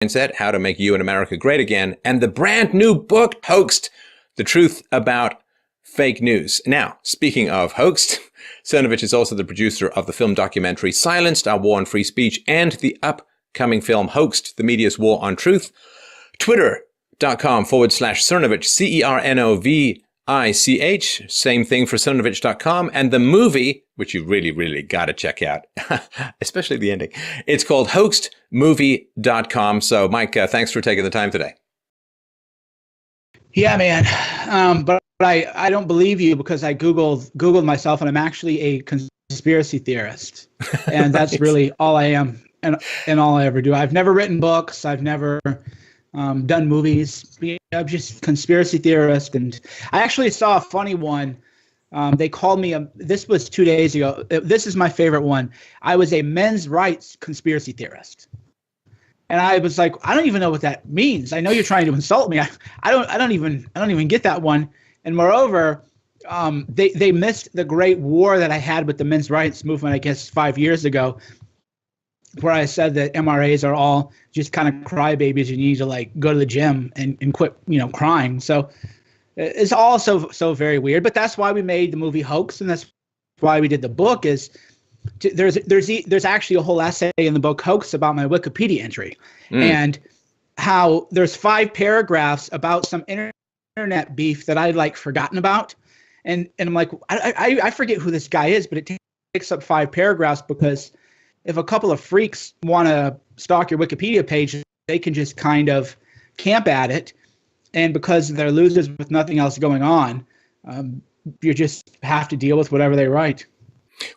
Mindset, How to Make You and America Great Again, and the brand new book, Hoaxed, The Truth About Fake News. Now, speaking of Hoaxed, Cernovich is also the producer of the film documentary Silenced, Our War on Free Speech, and the upcoming film Hoaxed, The Media's War on Truth. Twitter.com/Cernovich, Cernovich. Same thing for Cernovich.com. And the movie, which you really got to check out, especially the ending, it's called HoaxedMovie.com. So, Mike, thanks for taking the time today. Yeah, man. But I don't believe you because I Googled myself, and I'm actually a conspiracy theorist. And that's Right. really all I am and all I ever do. I've never written books. I've never done movies. I'm just conspiracy theorist. And I actually saw a funny one. They called me, this was 2 days ago. This is my favorite one. I was a men's rights conspiracy theorist. And I was like, I don't even know what that means. I know you're trying to insult me. I don't even get that one. And moreover, they missed the great war that I had with the men's rights movement, I guess 5 years ago, where I said that MRAs are all just kind of crybabies. You need to like go to the gym and quit, crying. So it's all so very weird. But that's why we made the movie Hoax, and that's why we did the book. There's actually a whole essay in the book Hoax about my Wikipedia entry, and how there's 5 paragraphs about some internet beef that I'd like forgotten about, and I'm like, I forget who this guy is, but it takes up 5 paragraphs because if a couple of freaks want to stalk your Wikipedia page, they can just kind of camp at it, and because they're losers with nothing else going on, you just have to deal with whatever they write.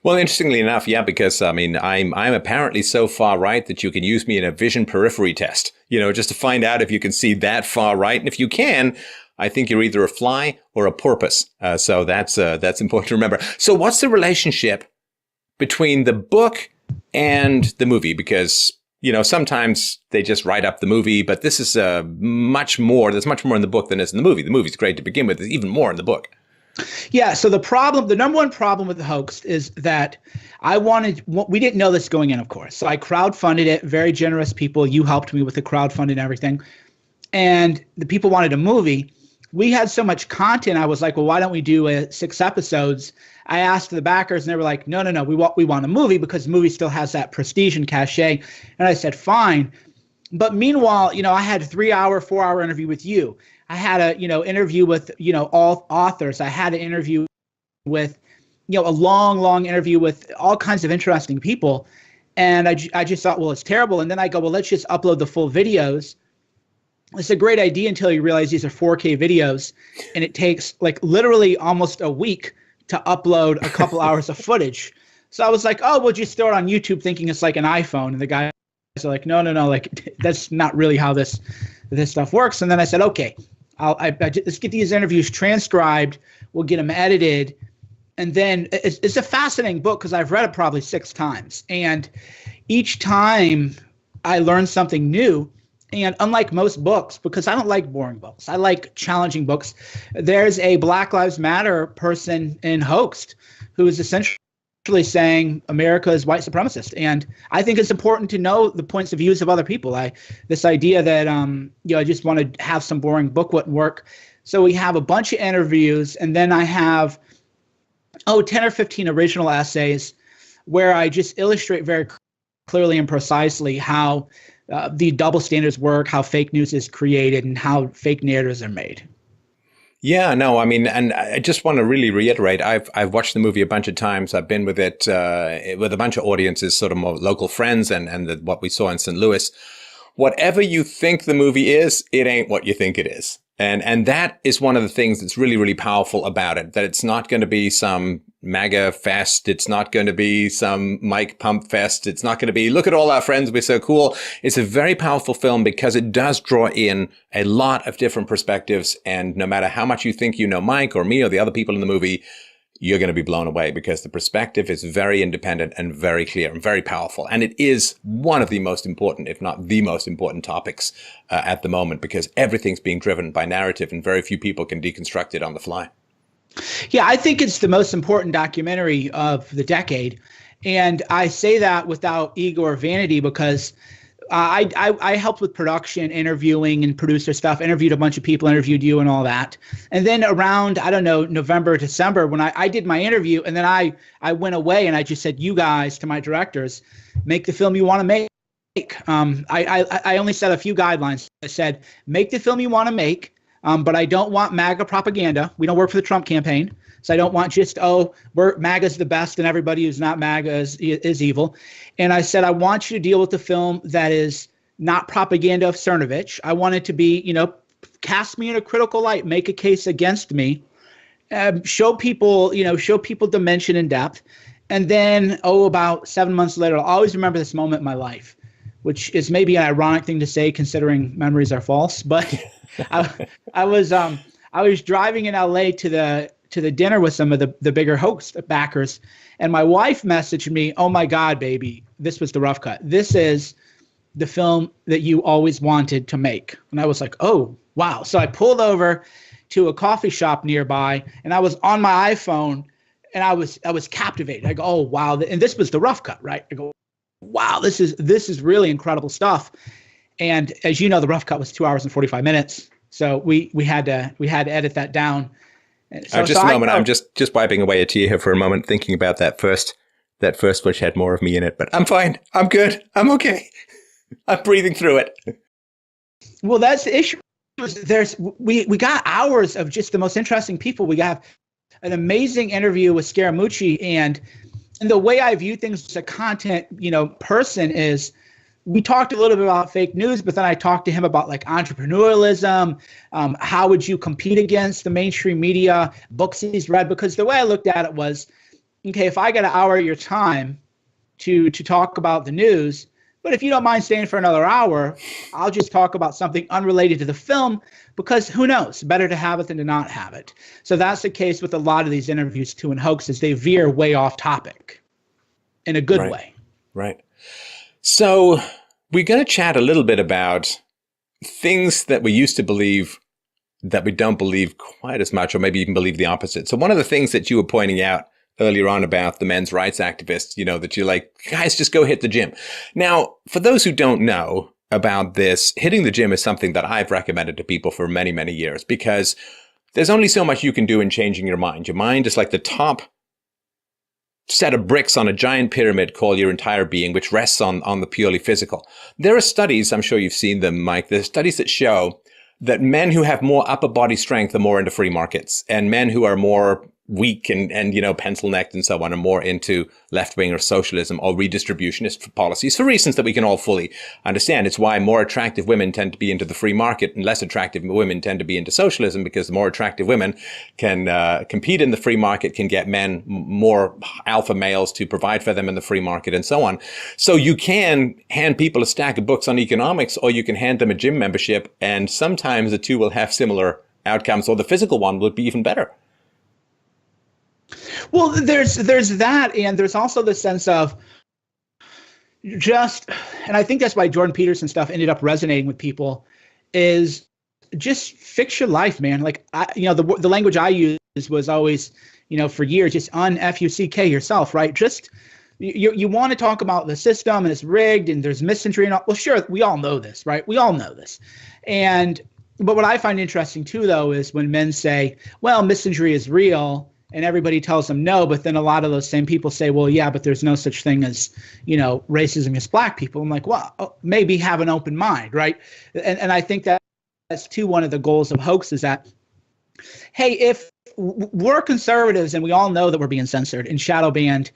Well, interestingly enough, yeah, because I'm apparently so far right that you can use me in a vision periphery test, just to find out if you can see that far right. And if you can, I think you're either a fly or a porpoise. So that's important to remember. So what's the relationship between the book and the movie? Because, sometimes they just write up the movie, but this is much more. There's much more in the book than is in the movie. The movie's great to begin with. There's even more in the book. Yeah, so the number one problem with the Hoax is that we didn't know this going in, of course. So I crowdfunded it, very generous people. You helped me with the crowdfunding and everything. And the people wanted a movie. We had so much content. I was like, well, why don't we do 6 episodes? I asked the backers, and they were like, no, we want a movie because the movie still has that prestige and cachet. And I said, fine. But meanwhile, I had a 3-hour, 4-hour interview with you. I had a, interview with, all authors. I had an interview with, a long interview with all kinds of interesting people. And I just thought, well, it's terrible. And then I go, well, let's just upload the full videos. It's a great idea until you realize these are 4K videos. And it takes like literally almost a week to upload a couple hours of footage. So I was like, oh, we'll just throw it on YouTube thinking it's like an iPhone. And the guys are like, no, like that's not really how this stuff works. And then I said, okay, let's get these interviews transcribed. We'll get them edited. And then it's a fascinating book because I've read it probably 6 times. And each time I learn something new. And unlike most books, because I don't like boring books, I like challenging books. There's a Black Lives Matter person in Hoaxed who is essentially saying America is white supremacist. And I think it's important to know the points of views of other people. This idea that, I just want to have some boring book wouldn't work. So we have a bunch of interviews, and then I have, 10 or 15 original essays where I just illustrate very clearly and precisely how the double standards work, how fake news is created, and how fake narratives are made. Yeah, no, and I just want to really reiterate, I've watched the movie a bunch of times. I've been with it with a bunch of audiences, sort of more local friends, and what we saw in St. Louis. Whatever you think the movie is, it ain't what you think it is. And that is one of the things that's really powerful about it, that it's not going to be some MAGA fest. It's not going to be some Mike Pump fest. It's not going to be, look at all our friends, we're so cool. It's a very powerful film because it does draw in a lot of different perspectives. And no matter how much you think you know Mike or me or the other people in the movie, you're going to be blown away because the perspective is very independent and very clear and very powerful. And it is one of the most important, if not the most important topics at the moment, because everything's being driven by narrative and very few people can deconstruct it on the fly. Yeah, I think it's the most important documentary of the decade. And I say that without ego or vanity because I helped with production, interviewing, and producer stuff. Interviewed a bunch of people, interviewed you, and all that. And then around, I don't know, November, December, when I did my interview, and then I went away and I just said, you guys, to my directors, make the film you want to make. I only set a few guidelines. I said, make the film you want to make, but I don't want MAGA propaganda. We don't work for the Trump campaign. So I don't want just, MAGA's the best and everybody who's not MAGA is evil. And I said, I want you to deal with the film that is not propaganda of Cernovich. I want it to be, cast me in a critical light, make a case against me, show people dimension and depth. And then, about 7 months later, I'll always remember this moment in my life, which is maybe an ironic thing to say considering memories are false. But I was driving in LA to the dinner with some of the bigger Hoaxed backers. And my wife messaged me, oh my God, baby, this was the rough cut. This is the film that you always wanted to make. And I was like, oh, wow. So I pulled over to a coffee shop nearby and I was on my iPhone and I was captivated. I go, oh, wow. And this was the rough cut, right? I go, wow, this is really incredible stuff. And as you know, the rough cut was 2 hours and 45 minutes. So we had to edit that down. So, I'm just wiping away a tear here for a moment, thinking about that first which had more of me in it. But I'm fine. I'm good. I'm okay. I'm breathing through it. Well, that's the issue. We got hours of just the most interesting people. We got an amazing interview with Scaramucci, and the way I view things as a content, person is. We talked a little bit about fake news, but then I talked to him about like entrepreneurialism. How would you compete against the mainstream media, books he's read? Because the way I looked at it was, okay, if I got an hour of your time to talk about the news, but if you don't mind staying for another hour, I'll just talk about something unrelated to the film because who knows? Better to have it than to not have it. So that's the case with a lot of these interviews too in Hoaxed, they veer way off topic in a good way. Right. So we're going to chat a little bit about things that we used to believe that we don't believe quite as much, or maybe even believe the opposite. So one of the things that you were pointing out earlier on about the men's rights activists, that you're like, guys, just go hit the gym. Now, for those who don't know about this, hitting the gym is something that I've recommended to people for many, many years because there's only so much you can do in changing your mind. Your mind is like the top set of bricks on a giant pyramid called your entire being, which rests on the purely physical. There are studies, I'm sure you've seen them, Mike, there's studies that show that men who have more upper body strength are more into free markets, and men who are more weak and pencil-necked and so on are more into left-wing or socialism or redistributionist policies for reasons that we can all fully understand. It's why more attractive women tend to be into the free market and less attractive women tend to be into socialism, because the more attractive women can compete in the free market, can get men, more alpha males to provide for them in the free market and so on. So you can hand people a stack of books on economics, or you can hand them a gym membership, and sometimes the two will have similar outcomes, or the physical one would be even better. Well, there's that, and there's also the sense of and I think that's why Jordan Peterson stuff ended up resonating with people, is just fix your life, man. Like, the language I used was always, for years, just un-F-U-C-K yourself, right? Just, you want to talk about the system and it's rigged and there's misandry and all. Well, sure, we all know this, right? We all know this. But what I find interesting too, though, is when men say, well, misandry is real, and everybody tells them no, but then a lot of those same people say, well, yeah, but there's no such thing as, racism against black people. I'm like, well, maybe have an open mind, right? And I think that's too one of the goals of Hoaxed, is that, hey, if we're conservatives and we all know that we're being censored and shadow banned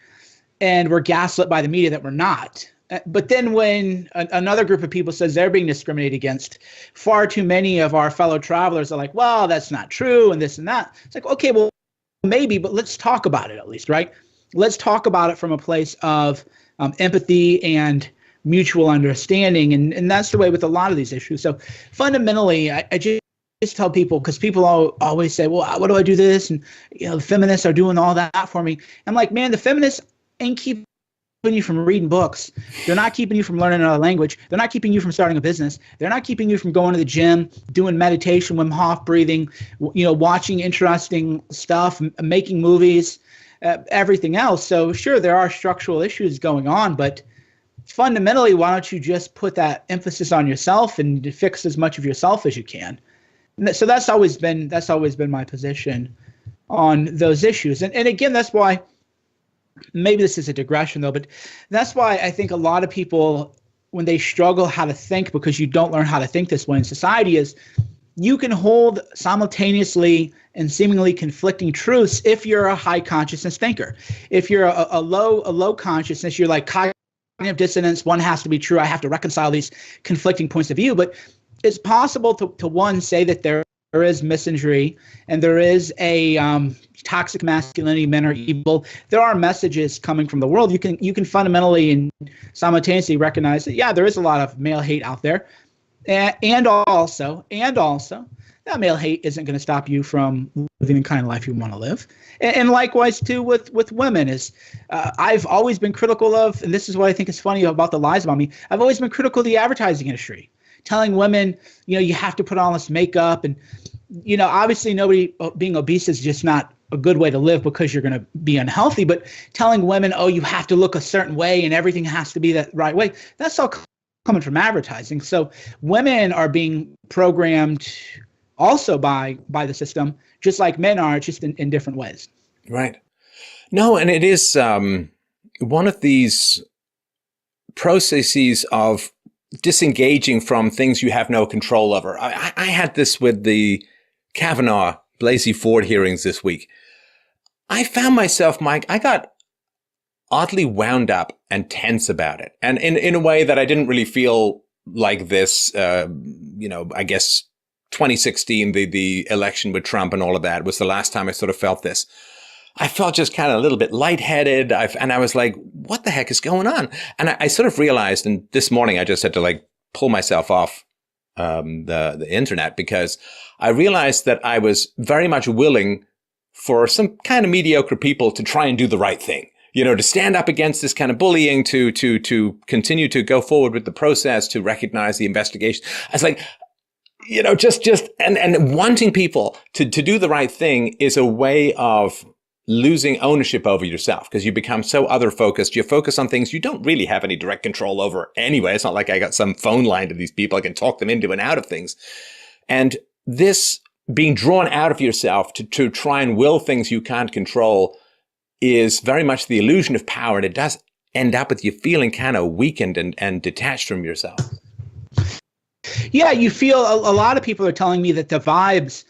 and we're gaslit by the media that we're not, but then when another group of people says they're being discriminated against, far too many of our fellow travelers are like, well, that's not true and this and that. It's like, okay, well, maybe, but let's talk about it at least, right? Let's talk about it from a place of empathy and mutual understanding. And that's the way with a lot of these issues. So fundamentally, I just tell people, because people always say, well, what do I do this? And, the feminists are doing all that for me. I'm like, man, the feminists ain't keeping you from reading books. They're not keeping you from learning another language. They're not keeping you from starting a business. They're not keeping you from going to the gym, doing meditation, Wim Hof breathing, watching interesting stuff, making movies, everything else. So sure, there are structural issues going on, but fundamentally, why don't you just put that emphasis on yourself and fix as much of yourself as you can? So that's always been my position on those issues. And again, that's why, maybe this is a digression though, but that's why I think a lot of people, when they struggle how to think because you don't learn how to think this way in society, is you can hold simultaneously and seemingly conflicting truths if you're a high consciousness thinker. If you're a low consciousness, you're like cognitive dissonance, one has to be true, I have to reconcile these conflicting points of view. But it's possible to one, say that there is misandry and there is a toxic masculinity, men are evil. There are messages coming from the world. You can fundamentally and simultaneously recognize that, yeah, there is a lot of male hate out there. And also, that male hate isn't going to stop you from living the kind of life you want to live. And likewise, too, with women, is I've always been critical of, and this is what I think is funny about the lies about me, I've always been critical of the advertising industry, telling women, you have to put on this makeup. And, obviously nobody being obese is just not a good way to live because you're going to be unhealthy. But telling women, oh, you have to look a certain way and everything has to be that right way, that's all coming from advertising. So women are being programmed also by the system, just like men are, just in different ways. Right. No, and it is one of these processes of disengaging from things you have no control over. I had this with the Kavanaugh Blasey Ford hearings this week. I found myself, Mike, I got oddly wound up and tense about it. And in a way that I didn't really feel like this, I guess 2016, the election with Trump and all of that was the last time I sort of felt this. I felt just kind of a little bit lightheaded. And I was like, what the heck is going on? And I sort of realized, and this morning I just had to pull myself off the internet, because I realized that I was very much willing for some kind of mediocre people to try and do the right thing. To stand up against this kind of bullying, to continue to go forward with the process, to recognize the investigation. I was like, and wanting people to do the right thing is a way of losing ownership over yourself, because you become so other focused. You focus on things you don't really have any direct control over anyway. It's not like I got some phone line to these people. I can talk them into and out of things. And this being drawn out of yourself to try and will things you can't control is very much the illusion of power. And it does end up with you feeling kind of weakened and detached from yourself. Yeah, you feel a lot of people are telling me that the vibes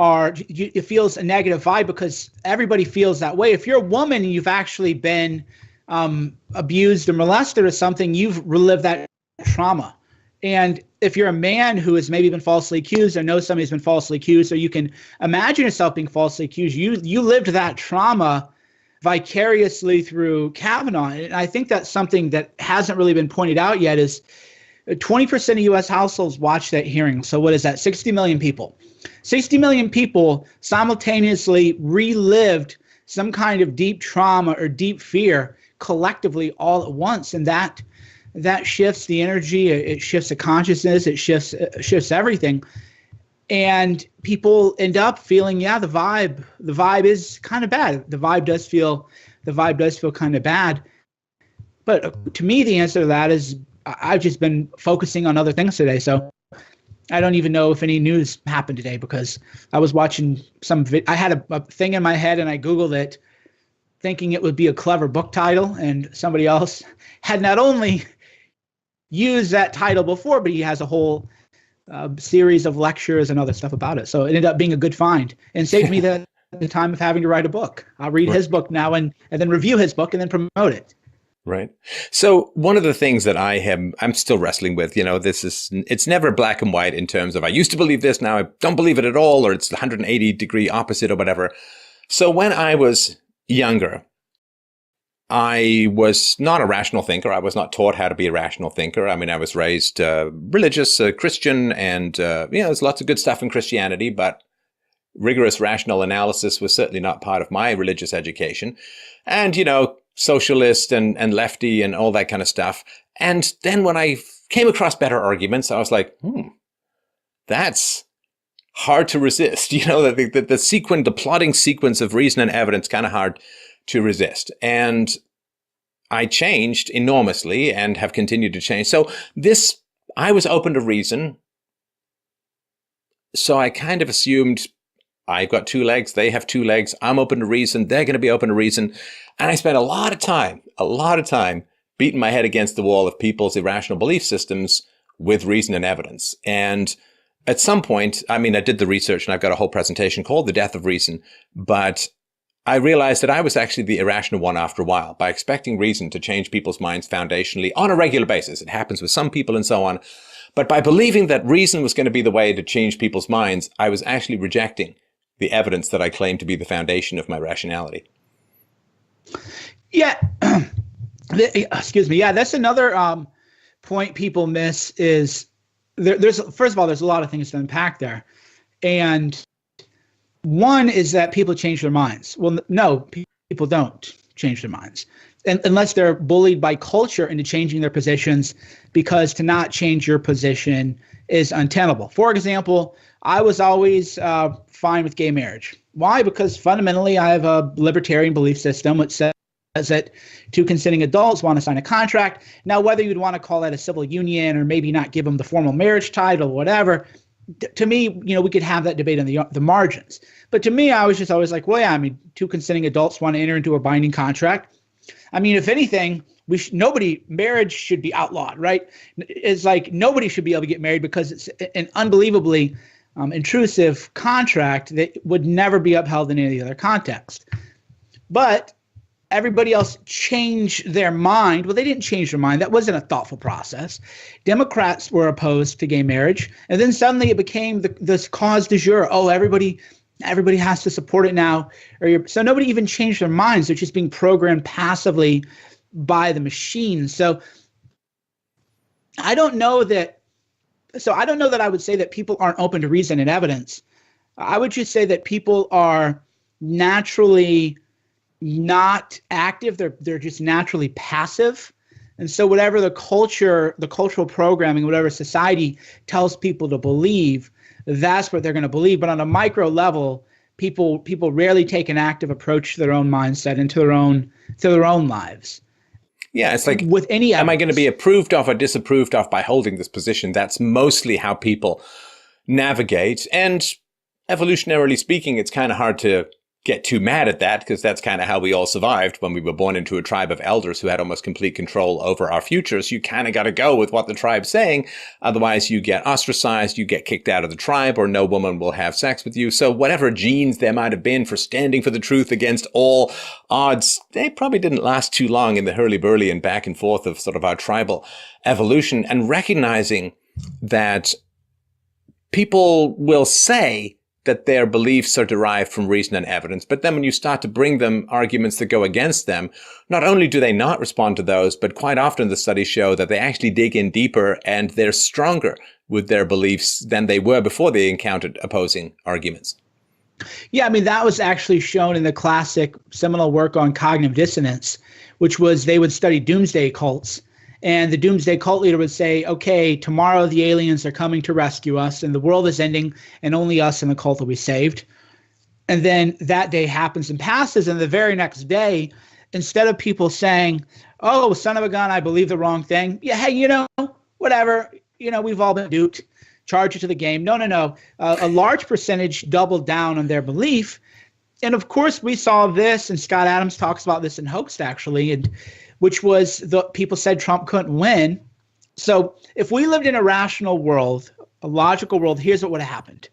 it feels a negative vibe because everybody feels that way. If you're a woman and you've actually been abused or molested or something, you've relived that trauma. And if you're a man who has maybe been falsely accused or knows somebody who's been falsely accused, or you can imagine yourself being falsely accused, you lived that trauma vicariously through Kavanaugh. And I think that's something that hasn't really been pointed out yet, is 20% of U.S. households watch that hearing. So what is that? 60 million people. 60 million people simultaneously relived some kind of deep trauma or deep fear collectively all at once. And that shifts the energy, it shifts the consciousness, it shifts everything. And people end up feeling, the vibe is kind of bad. The vibe does feel kind of bad. But to me, the answer to that is I've just been focusing on other things today. So I don't even know if any news happened today, because I was watching I had a thing in my head and I Googled it thinking it would be a clever book title, and somebody else had not only used that title before, but he has a whole series of lectures and other stuff about it. So it ended up being a good find and saved me the time of having to write a book. I'll read his book now and then review his book and then promote it. Right. So one of the things that I'm still wrestling with, it's never black and white in terms of I used to believe this, now I don't believe it at all, or it's the 180 degree opposite or whatever. So when I was younger, I was not a rational thinker. I was not taught how to be a rational thinker. I mean, I was raised religious, Christian, and there's lots of good stuff in Christianity, but rigorous rational analysis was certainly not part of my religious education. And, socialist and lefty and all that kind of stuff. And then when I came across better arguments, I was like, that's hard to resist. The plotting sequence of reason and evidence, kind of hard to resist. And I changed enormously and have continued to change. So I was open to reason. So I kind of assumed I've got two legs, they have two legs, I'm open to reason, they're going to be open to reason. And I spent a lot of time beating my head against the wall of people's irrational belief systems with reason and evidence. And at some point, I did the research and I've got a whole presentation called The Death of Reason, but I realized that I was actually the irrational one after a while by expecting reason to change people's minds foundationally on a regular basis. It happens with some people and so on. But by believing that reason was going to be the way to change people's minds, I was actually rejecting the evidence that I claimed to be the foundation of my rationality. Yeah. Excuse me. Yeah, that's another point people miss is there's first of all, there's a lot of things to unpack there. And one is that people change their minds. Well, no, people don't change their minds. Unless they're bullied by culture into changing their positions, because to not change your position is untenable. For example, I was always fine with gay marriage. Why? Because fundamentally, I have a libertarian belief system which says that two consenting adults want to sign a contract. Now, whether you'd want to call that a civil union or maybe not give them the formal marriage title or whatever, to me, we could have that debate on the margins. But to me, I was just always like, well, yeah, two consenting adults want to enter into a binding contract. If anything, marriage should be outlawed, right? It's like nobody should be able to get married because it's an unbelievably intrusive contract that would never be upheld in any other context. But everybody else changed their mind. Well, they didn't change their mind. That wasn't a thoughtful process. Democrats were opposed to gay marriage. And then suddenly it became this cause du jour. Oh, everybody has to support it now. So nobody even changed their minds. They're just being programmed passively by the machine. So I don't know that I would say that people aren't open to reason and evidence. I would just say that people are naturally not active. They're just naturally passive. And so whatever the cultural programming, whatever society tells people to believe, that's what they're going to believe. But on a micro level, people rarely take an active approach to their own mindset and to their own lives. Yeah, it's like, with any evidence. Am I going to be approved of or disapproved of by holding this position? That's mostly how people navigate. And evolutionarily speaking, it's kind of hard to get too mad at that, because that's kind of how we all survived when we were born into a tribe of elders who had almost complete control over our futures. You kind of got to go with what the tribe's saying. Otherwise, you get ostracized, you get kicked out of the tribe, or no woman will have sex with you. So whatever genes there might have been for standing for the truth against all odds, they probably didn't last too long in the hurly-burly and back and forth of sort of our tribal evolution. And recognizing that people will say that their beliefs are derived from reason and evidence. But then when you start to bring them arguments that go against them, not only do they not respond to those, but quite often the studies show that they actually dig in deeper and they're stronger with their beliefs than they were before they encountered opposing arguments. Yeah, that was actually shown in the classic seminal work on cognitive dissonance, which was they would study doomsday cults. And the doomsday cult leader would say, okay, tomorrow the aliens are coming to rescue us and the world is ending and only us and the cult will be saved. And then that day happens and passes. And the very next day, instead of people saying, oh, son of a gun, I believe the wrong thing. Yeah, hey, whatever. We've all been duped. Charge it to the game. No. A large percentage doubled down on their belief. And of course, we saw this, and Scott Adams talks about this in Hoaxed, actually, and which was the people said Trump couldn't win. So if we lived in a rational world, a logical world, here's what would have happened.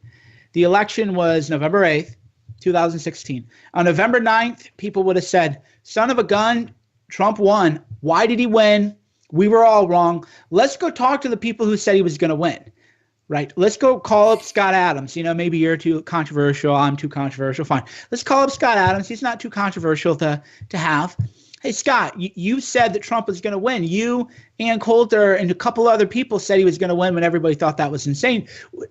The election was November 8th, 2016. On November 9th, people would have said, son of a gun, Trump won. Why did he win? We were all wrong. Let's go talk to the people who said he was going to win. Right. Let's go call up Scott Adams. Maybe you're too controversial. I'm too controversial. Fine. Let's call up Scott Adams. He's not too controversial to have. Hey, Scott, you said that Trump was going to win. You, Ann Coulter, and a couple other people said he was going to win when everybody thought that was insane.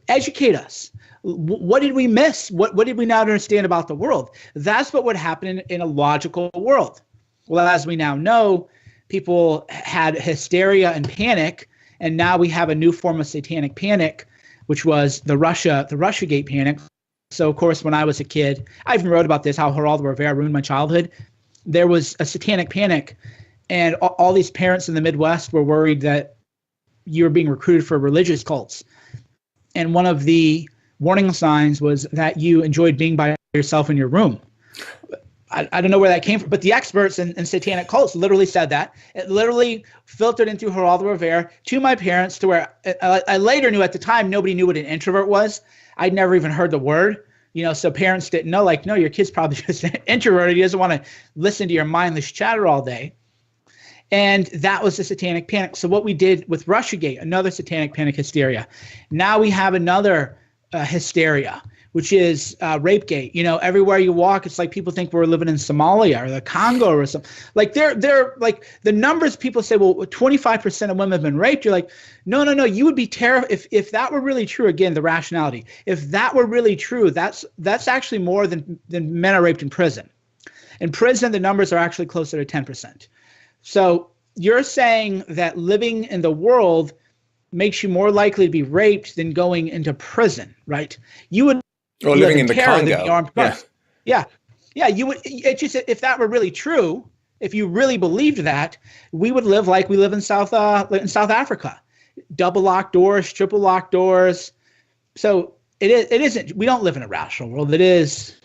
Educate us. What did we miss? What did we not understand about the world? That's what would happen in a logical world. Well, as we now know, people had hysteria and panic, and now we have a new form of satanic panic, which was the Russiagate panic. So, of course, when I was a kid, I even wrote about this, how Geraldo Rivera ruined my childhood. There was a satanic panic And all these parents in the Midwest were worried that you were being recruited for religious cults. And one of the warning signs was that you enjoyed being by yourself in your room. I don't know where that came from, but the experts in satanic cults literally said that. It literally filtered into Geraldo Rivera to my parents, to where I later knew. At the time, nobody knew what an introvert was. I'd never even heard the word, so parents didn't know, like, no, your kid's probably just introverted. He doesn't want to listen to your mindless chatter all day. And that was the satanic panic. So what we did with Russiagate, another satanic panic hysteria. Now we have another hysteria, which is Rapegate. Everywhere you walk, it's like people think we're living in Somalia or the Congo or something. Like they're like the numbers. People say, well, 25% of women have been raped. You're like, no. You would be terrified if that were really true. Again, the rationality. If that were really true, that's actually more than men are raped in prison. In prison, the numbers are actually closer to 10%. So you're saying that living in the world makes you more likely to be raped than going into prison, right? You would. Or living in the Congo. Yeah. You would. It's just, if that were really true, if you really believed that, we would live like we live in South Africa, double locked doors, triple locked doors. So it isn't. We don't live in a rational world. It is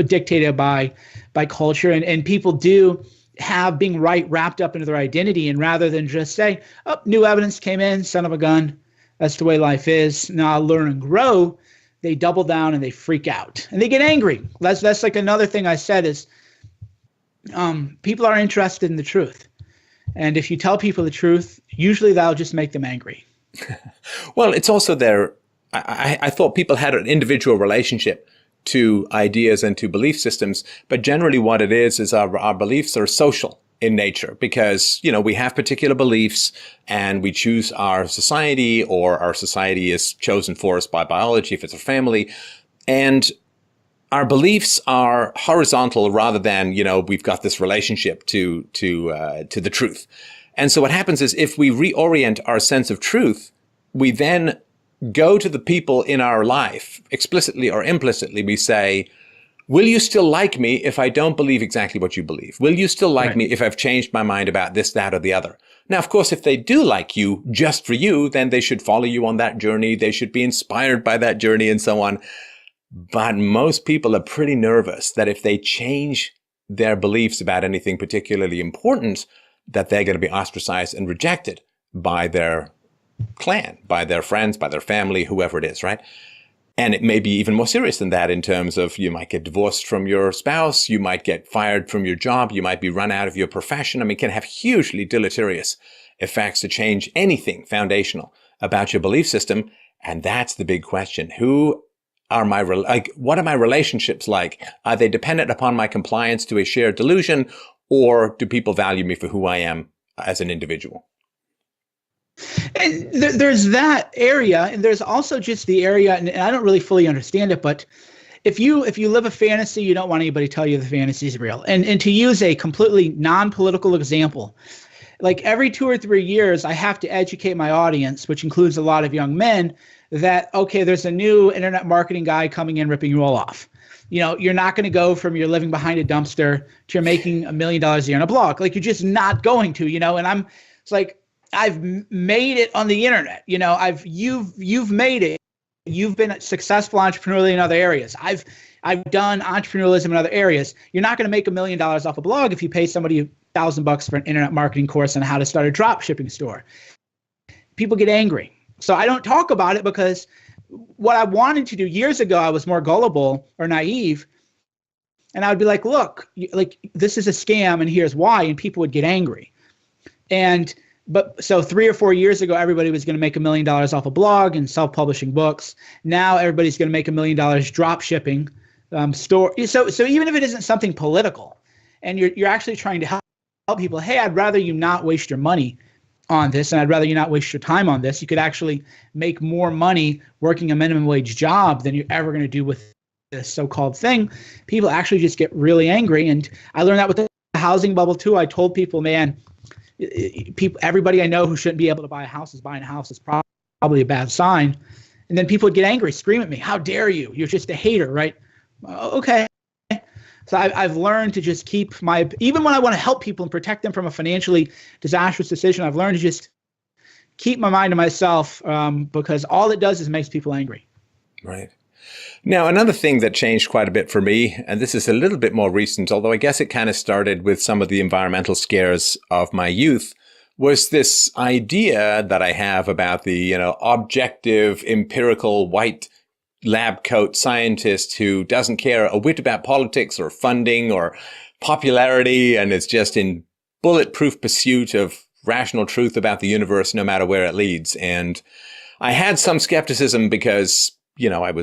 dictated by culture, and people do have being right wrapped up into their identity. And rather than just say, "Oh, new evidence came in, son of a gun, that's the way life is. Now I'll learn and grow," they double down and they freak out and they get angry. That's like another thing I said is people are interested in the truth. And if you tell people the truth, usually that'll just make them angry. Well, it's also I thought people had an individual relationship to ideas and to belief systems, but generally what it is our beliefs are social in nature, because, we have particular beliefs and we choose our society, or our society is chosen for us by biology if it's a family. And our beliefs are horizontal rather than, we've got this relationship to the truth. And so what happens is, if we reorient our sense of truth, we then go to the people in our life, explicitly or implicitly. We say, will you still like me if I don't believe exactly what you believe? Will you still like me if I've changed my mind about this, that, or the other? Now, of course, if they do like you just for you, then they should follow you on that journey. They should be inspired by that journey and so on. But most people are pretty nervous that if they change their beliefs about anything particularly important, that they're going to be ostracized and rejected by their clan, by their friends, by their family, whoever it is, right? And it may be even more serious than that, in terms of you might get divorced from your spouse, you might get fired from your job, you might be run out of your profession. I mean, it can have hugely deleterious effects to change anything foundational about your belief system. And that's the big question. What are my relationships like? Are they dependent upon my compliance to a shared delusion, or do people value me for who I am as an individual? And there's that area, and there's also just the area, and I don't really fully understand it, but if you live a fantasy, you don't want anybody to tell you the fantasy is real. And to use a completely non-political example, like every 2 or 3 years, I have to educate my audience, which includes a lot of young men, that, okay, there's a new internet marketing guy coming in ripping you all off. You're not going to go from you're living behind a dumpster to you're making $1 million a year on a blog. Like, you're just not going to, and it's like, I've made it on the internet. You've made it. You've been successful entrepreneurially in other areas. I've done entrepreneurialism in other areas. You're not going to make $1 million off a blog if you pay somebody $1,000 for an internet marketing course on how to start a drop shipping store. People get angry. So I don't talk about it, because what I wanted to do years ago, I was more gullible or naive. And I would be like, look, like, this is a scam and here's why. And people would get angry. But so 3 or 4 years ago, everybody was going to make $1 million off a blog and self-publishing books. Now everybody's going to make $1 million drop shipping store. So even if it isn't something political, and you're actually trying to help people, hey, I'd rather you not waste your money on this, and I'd rather you not waste your time on this. You could actually make more money working a minimum wage job than you're ever going to do with this so-called thing. People actually just get really angry, and I learned that with the housing bubble too. I told people, man, everybody I know who shouldn't be able to buy a house is buying a house. It's probably a bad sign. And then people would get angry, scream at me, how dare you? You're just a hater, right? Okay. So I've learned to just keep even when I want to help people and protect them from a financially disastrous decision, I've learned to just keep my mind to myself, because all it does is makes people angry. Right. Now, another thing that changed quite a bit for me, and this is a little bit more recent, although I guess it kind of started with some of the environmental scares of my youth, was this idea that I have about the, objective, empirical, white lab coat scientist who doesn't care a whit about politics or funding or popularity, and is just in bulletproof pursuit of rational truth about the universe, no matter where it leads. And I had some skepticism because, I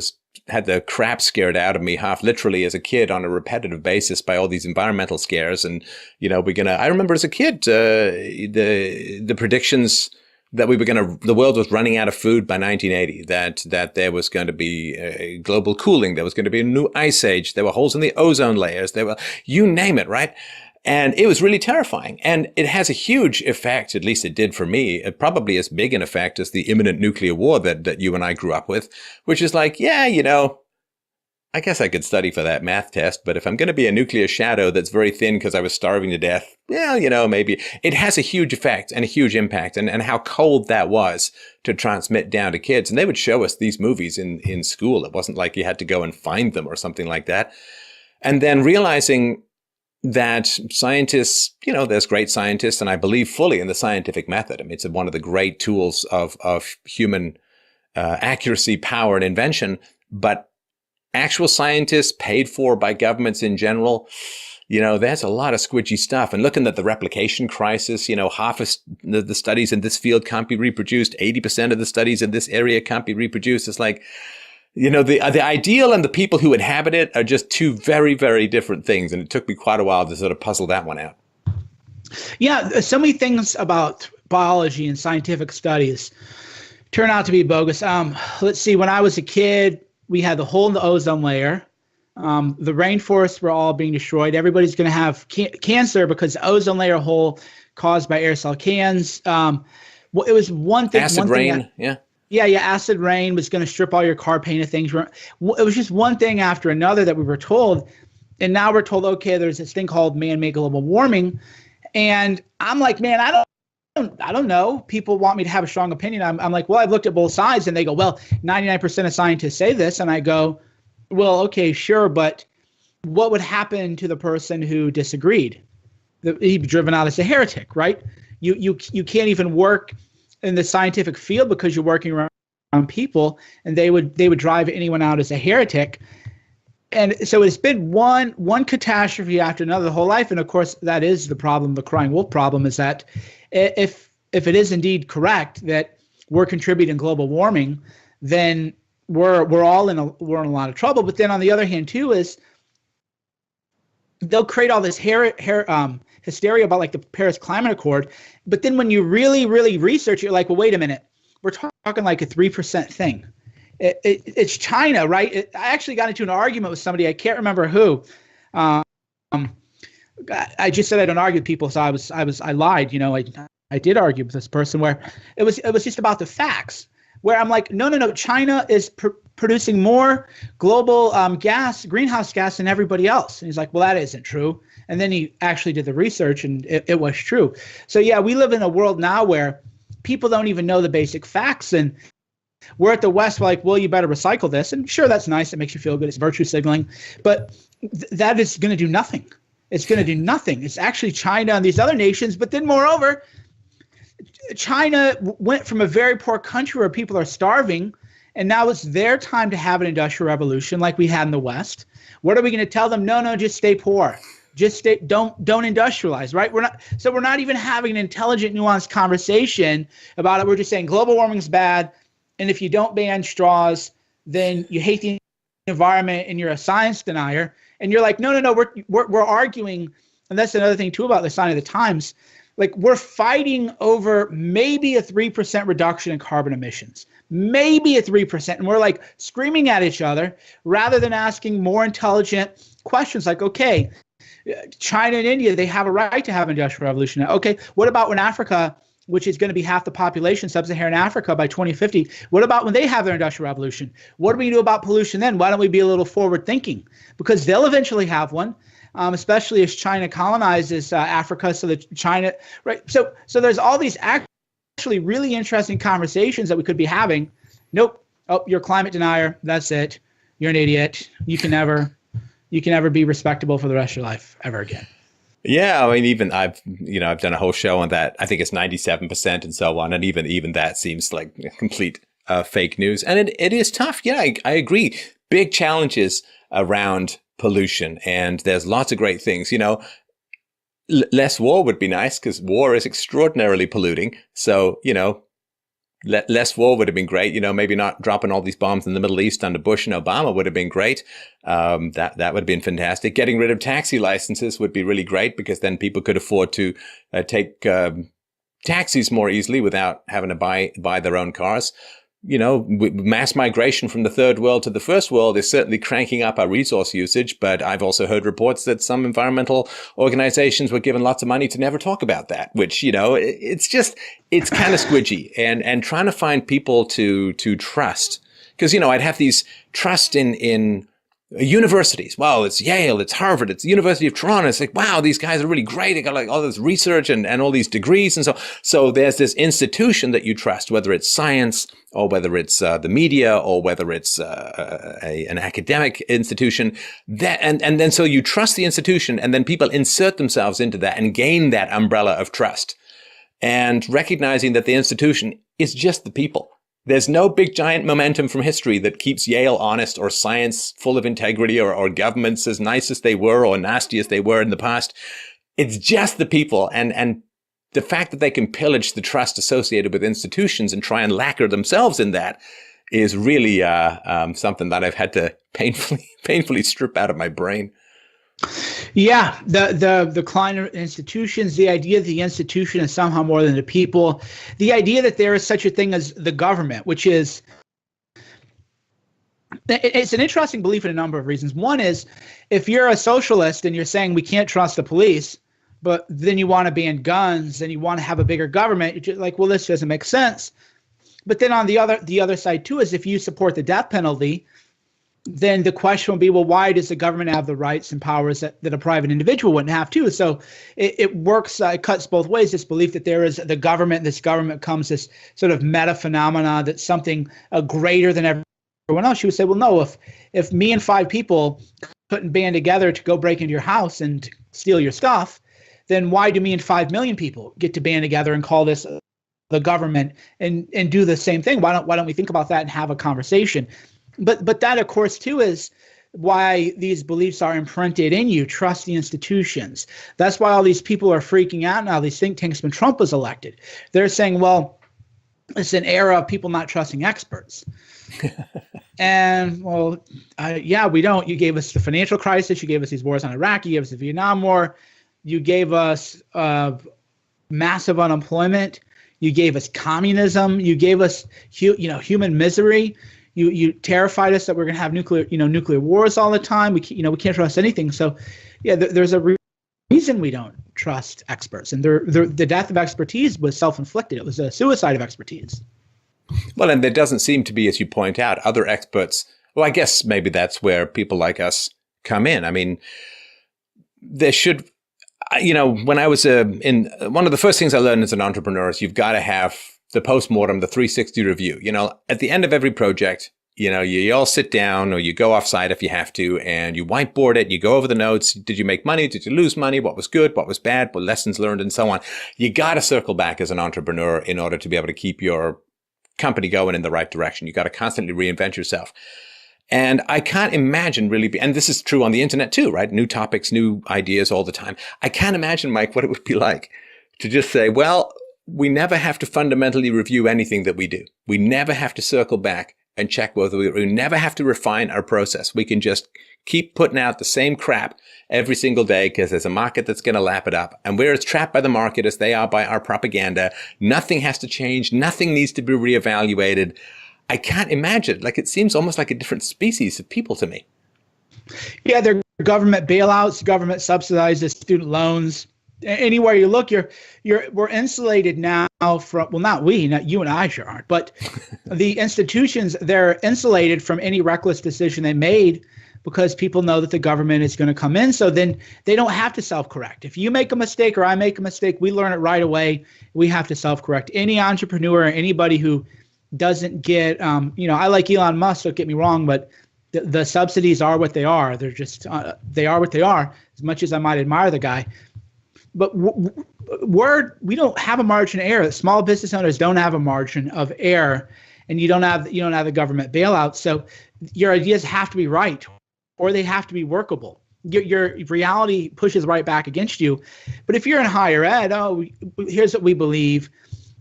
had the crap scared out of me half literally as a kid on a repetitive basis by all these environmental scares. And, I remember as a kid, the predictions that the world was running out of food by 1980, that there was going to be global cooling, there was going to be a new ice age, there were holes in the ozone layers, you name it, right? And it was really terrifying. And it has a huge effect, at least it did for me, probably as big an effect as the imminent nuclear war that you and I grew up with, which is like, I guess I could study for that math test, but if I'm going to be a nuclear shadow that's very thin because I was starving to death, maybe. It has a huge effect and a huge impact, and how cold that was to transmit down to kids. And they would show us these movies in school. It wasn't like you had to go and find them or something like that. And then realizing that scientists, there's great scientists, and I believe fully in the scientific method. I mean, it's one of the great tools of human accuracy, power, and invention. But actual scientists paid for by governments in general, there's a lot of squidgy stuff. And looking at the replication crisis, half of the studies in this field can't be reproduced. 80% of the studies in this area can't be reproduced. It's like, the ideal and the people who inhabit it are just two very, very different things. And it took me quite a while to sort of puzzle that one out. Yeah, so many things about biology and scientific studies turn out to be bogus. Let's see, when I was a kid, we had the hole in the ozone layer. The rainforests were all being destroyed. Everybody's going to have cancer because the ozone layer hole caused by aerosol cans. It was one thing. Acid rain, yeah. Yeah, acid rain was going to strip all your car paint and things. It was just one thing after another that we were told. And now we're told, okay, there's this thing called man-made global warming. And I'm like, man, I don't know. People want me to have a strong opinion. I'm like, well, I've looked at both sides. And they go, well, 99% of scientists say this. And I go, well, okay, sure. But what would happen to the person who disagreed? He'd be driven out as a heretic, right? You can't even work in the scientific field because you're working around people, and they would drive anyone out as a heretic. And so it's been one catastrophe after another the whole life. And of course, that is the problem. The crying wolf problem is that if it is indeed correct that we're contributing global warming, then we're all in a lot of trouble. But then on the other hand, too, is they'll create all this hysteria about like the Paris Climate Accord. But then when you really, really research it, you're like, well, wait a minute, we're talking like a 3% thing. It's China, right? I actually got into an argument with somebody, I can't remember who. I just said I don't argue with people, so I lied. I did argue with this person where it was just about the facts. Where I'm like, no, China is producing more global greenhouse gas than everybody else. And he's like, well, that isn't true. And then he actually did the research, and it was true. So yeah, we live in a world now where people don't even know the basic facts. And we're at the West, we're like, well, you better recycle this. And sure, that's nice. It makes you feel good. It's virtue signaling. But that is going to do nothing. It's going to do nothing. It's actually China and these other nations. But then moreover, China went from a very poor country where people are starving, and now it's their time to have an industrial revolution like we had in the West. What are we going to tell them? No, just stay poor. Just don't industrialize, right? We're not even having an intelligent, nuanced conversation about it. We're just saying global warming is bad, and if you don't ban straws, then you hate the environment and you're a science denier. And you're like, no, we're arguing, and that's another thing too about the sign of the times. Like, we're fighting over maybe a 3% reduction in carbon emissions, maybe a 3%. And we're like screaming at each other rather than asking more intelligent questions like, okay, China and India, they have a right to have an industrial revolution. Okay, what about when Africa which is going to be half the population, sub-Saharan Africa by 2050. What about when they have their industrial revolution? What do we do about pollution then? Why don't we be a little forward thinking? Because they'll eventually have one, especially as China colonizes Africa. So that China, right? So there's all these actually really interesting conversations that we could be having. Nope. Oh, you're a climate denier. That's it. You're an idiot. You can never be respectable for the rest of your life ever again. Yeah, I mean, even I've done a whole show on that. I think it's 97% and so on, and even that seems like complete fake news, and it is tough. Yeah, I agree. Big challenges around pollution, and there's lots of great things. Less war would be nice because war is extraordinarily polluting. So less war would have been great. Maybe not dropping all these bombs in the Middle East under Bush and Obama would have been great. That would have been fantastic. Getting rid of taxi licenses would be really great because then people could afford to take taxis more easily without having to buy their own cars. Mass migration from the third world to the first world is certainly cranking up our resource usage, but I've also heard reports that some environmental organizations were given lots of money to never talk about that, which, it's kind of squidgy, and trying to find people to trust. Because, I'd have these trust in universities. Well, it's Yale, it's Harvard, it's the University of Toronto. It's like, wow, these guys are really great. They got like all this research and all these degrees. And so there's this institution that you trust, whether it's science or whether it's the media or whether it's an academic institution. And then so you trust the institution, and then people insert themselves into that and gain that umbrella of trust. And recognizing that the institution is just the people. There's no big giant momentum from history that keeps Yale honest or science full of integrity or governments as nice as they were or nasty as they were in the past. It's just the people. And the fact that they can pillage the trust associated with institutions and try and lacquer themselves in that is really something that I've had to painfully strip out of my brain. Yeah, the decline of institutions, the idea that the institution is somehow more than the people, the idea that there is such a thing as the government, which is, it's an interesting belief in a number of reasons. One is, if you're a socialist and you're saying we can't trust the police, but then you want to ban guns and you want to have a bigger government, you're just like, well, this doesn't make sense. But then on the other side too is, if you support the death penalty, then the question will be, well, why does the government have the rights and powers that a private individual wouldn't have too? So it works, it cuts both ways, this belief that there is the government, this government comes this sort of meta phenomena that's something greater than everyone else. You would say, well, no, if me and 5 people couldn't band together to go break into your house and steal your stuff, then why do me and 5 million people get to band together and call this the government and do the same thing? Why don't we think about that and have a conversation? But that, of course, too, is why these beliefs are imprinted in you. Trust the institutions. That's why all these people are freaking out now, these think tanks, when Trump was elected. They're saying, well, it's an era of people not trusting experts. And, well, yeah, we don't. You gave us the financial crisis. You gave us these wars on Iraq. You gave us the Vietnam War. You gave us massive unemployment. You gave us communism. You gave us human misery. You terrified us that we're going to have nuclear wars all the time. We can't trust anything. So, yeah, there's a reason we don't trust experts, and the death of expertise was self-inflicted. It was a suicide of expertise. Well, and there doesn't seem to be, as you point out, other experts. Well, I guess maybe that's where people like us come in. I mean, there should, when I was in one of the first things I learned as an entrepreneur is you've got to have the postmortem, the 360 review. At the end of every project, you all sit down or you go offsite if you have to, and you whiteboard it. You go over the notes. Did you make money? Did you lose money? What was good? What was bad? What lessons learned, and so on. You got to circle back as an entrepreneur in order to be able to keep your company going in the right direction. You got to constantly reinvent yourself. And I can't imagine and this is true on the internet too, right? New topics, new ideas all the time. I can't imagine, Mike, what it would be like to just say, well, we never have to fundamentally review anything that we do. We never have to circle back and check whether we never have to refine our process. We can just keep putting out the same crap every single day because there's a market that's going to lap it up. And we're as trapped by the market as they are by our propaganda. Nothing has to change. Nothing needs to be reevaluated. I can't imagine. It seems almost like a different species of people to me. Yeah, they're government bailouts, government subsidizes student loans. Anywhere you look, we're insulated now from, well, not we, not you and I sure aren't, but the institutions, they're insulated from any reckless decision they made because people know that the government is going to come in. So then they don't have to self-correct. If you make a mistake or I make a mistake, we learn it right away. We have to self-correct. Any entrepreneur, anybody who doesn't get, I like Elon Musk, don't get me wrong, but the subsidies are what they are. They're just, they are what they are, as much as I might admire the guy. But we don't have a margin of error. Small business owners don't have a margin of error, and you don't have the government bailout. So your ideas have to be right, or they have to be workable. Your reality pushes right back against you. But if you're in higher ed, here's what we believe.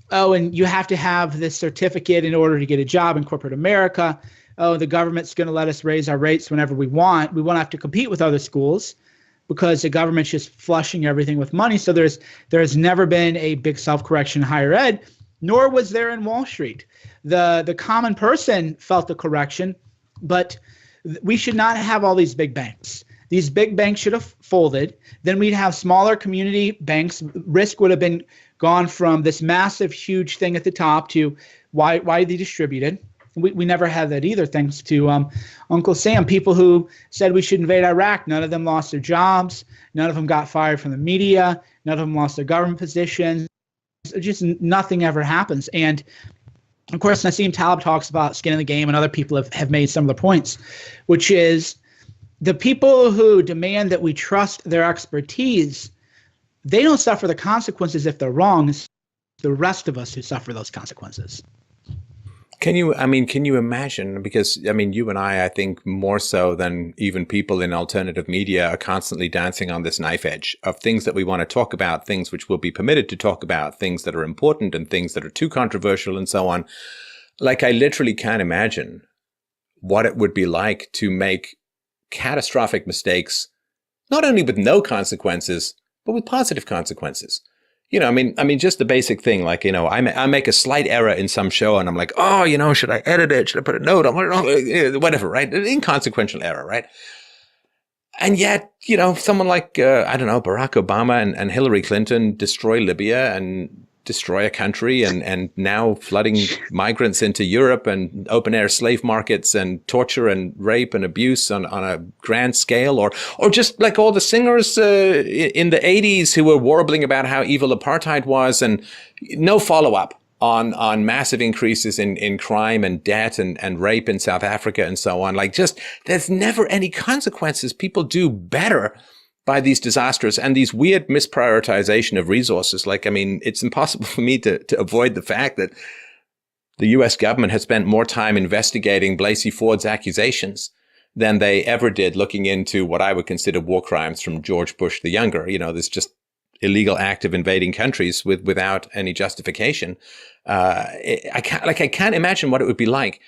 And you have to have this certificate in order to get a job in corporate America. The government's going to let us raise our rates whenever we want. We won't have to compete with other schools, because the government's just flushing everything with money. So there's never been a big self-correction in higher ed, nor was there in Wall Street. The common person felt the correction, but we should not have all these big banks. These big banks should have folded. Then we'd have smaller community banks. Risk would have been gone from this massive, huge thing at the top to widely distributed. We never had that either, thanks to Uncle Sam. People who said we should invade Iraq, none of them lost their jobs. None of them got fired from the media. None of them lost their government positions. Just nothing ever happens. And, of course, Nassim Taleb talks about skin in the game, and other people have made some of the points, which is the people who demand that we trust their expertise, they don't suffer the consequences if they're wrong. It's the rest of us who suffer those consequences. Can you imagine, because, you and I think more so than even people in alternative media are constantly dancing on this knife edge of things that we want to talk about, things which we'll be permitted to talk about, things that are important and things that are too controversial and so on. Like, I literally can't imagine what it would be like to make catastrophic mistakes, not only with no consequences, but with positive consequences. Just the basic thing, like, I make a slight error in some show and I'm like, should I edit it? Should I put a note on whatever, right? An inconsequential error, right? And yet, someone like, Barack Obama and Hillary Clinton destroy Libya and destroy a country and now flooding migrants into Europe and open air slave markets and torture and rape and abuse on a grand scale, or just like all the singers in the 80s who were warbling about how evil apartheid was, and no follow-up on massive increases in crime and debt and rape in South Africa and so on. Like, just there's never any consequences. People do better by these disasters and these weird misprioritization of resources. Like, it's impossible for me to avoid the fact that the U.S. government has spent more time investigating Blasey Ford's accusations than they ever did looking into what I would consider war crimes from George Bush the Younger. This just illegal act of invading countries without any justification. I can't imagine what it would be like.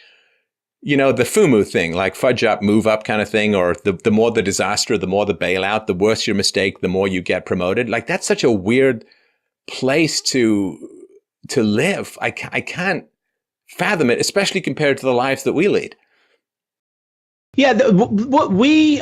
The FUMU thing, like fudge up, move up kind of thing, or the more the disaster, the more the bailout, the worse your mistake, the more you get promoted. Like, that's such a weird place to live. I can't fathom it, especially compared to the lives that we lead. Yeah, what we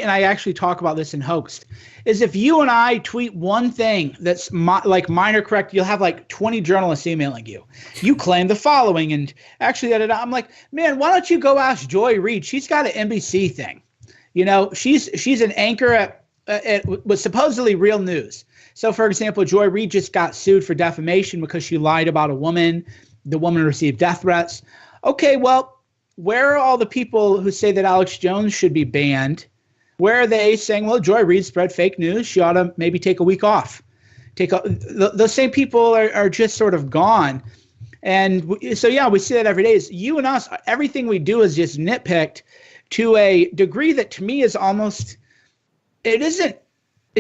and I actually talk about this in Hoaxed, is if you and I tweet one thing that's minor correct, you'll have like 20 journalists emailing you. You claim the following, and actually, I'm like, man, why don't you go ask Joy Reid? She's got an NBC thing. She's an anchor at what's supposedly real news. So, for example, Joy Reid just got sued for defamation because she lied about a woman. The woman received death threats. Okay, well, where are all the people who say that Alex Jones should be banned? Where are they saying, well, Joy Reid spread fake news, she ought to maybe take a week off? Those same people are just sort of gone. And so, yeah, we see that every day. Is you and us, everything we do is just nitpicked to a degree that to me is almost, it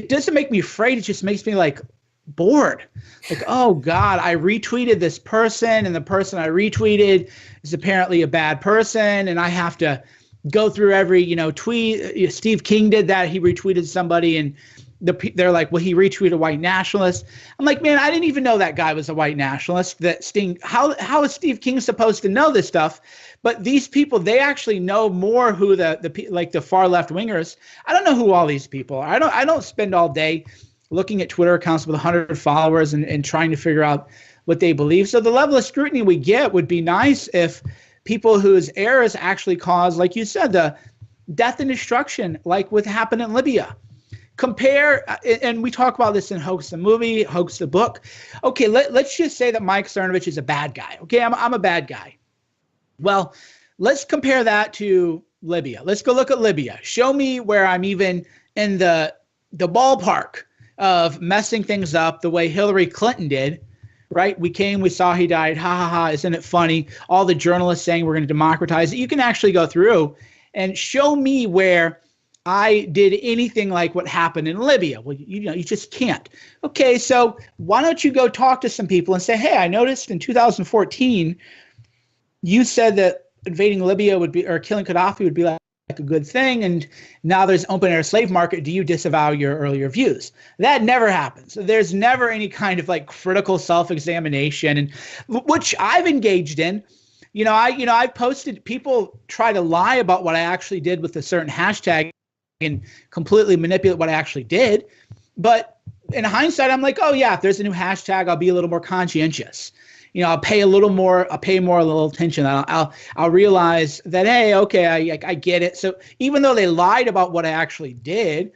doesn't make me afraid. It just makes me like bored. Like, oh God, I retweeted this person, and the person I retweeted is apparently a bad person, and I have to go through every tweet. Steve King did that. He retweeted somebody, and they're like, well, he retweeted a white nationalist. I'm like, man, I didn't even know that guy was a white nationalist. How is Steve King supposed to know this stuff? But these people, they actually know more who the far left wingers. I don't know who all these people are. I don't spend all day looking at Twitter accounts with 100 followers and trying to figure out what they believe. So the level of scrutiny we get would be nice if people whose errors actually cause, like you said, the death and destruction, like what happened in Libya. Compare, and we talk about this in Hoaxed the movie, Hoaxed the book. Okay, let's just say that Mike Cernovich is a bad guy. Okay, I'm a bad guy. Well, let's compare that to Libya. Let's go look at Libya. Show me where I'm even in the ballpark of messing things up the way Hillary Clinton did, right? We came, we saw he died. Ha, ha, ha. Isn't it funny? All the journalists saying we're going to democratize it. You can actually go through and show me where I did anything like what happened in Libya. Well, you just can't. Okay, so why don't you go talk to some people and say, hey, I noticed in 2014, you said that invading Libya would be, or killing Gaddafi would be like a good thing, and now there's open air slave market. Do you disavow your earlier views? That never happens. There's never any kind of like critical self-examination, and which I've engaged in. I've posted, people try to lie about what I actually did with a certain hashtag and completely manipulate what I actually did. But in hindsight, I'm like, oh yeah, if there's a new hashtag, I'll be a little more conscientious. I'll pay more a little attention. I'll realize that, hey, okay, I get it. So even though they lied about what I actually did,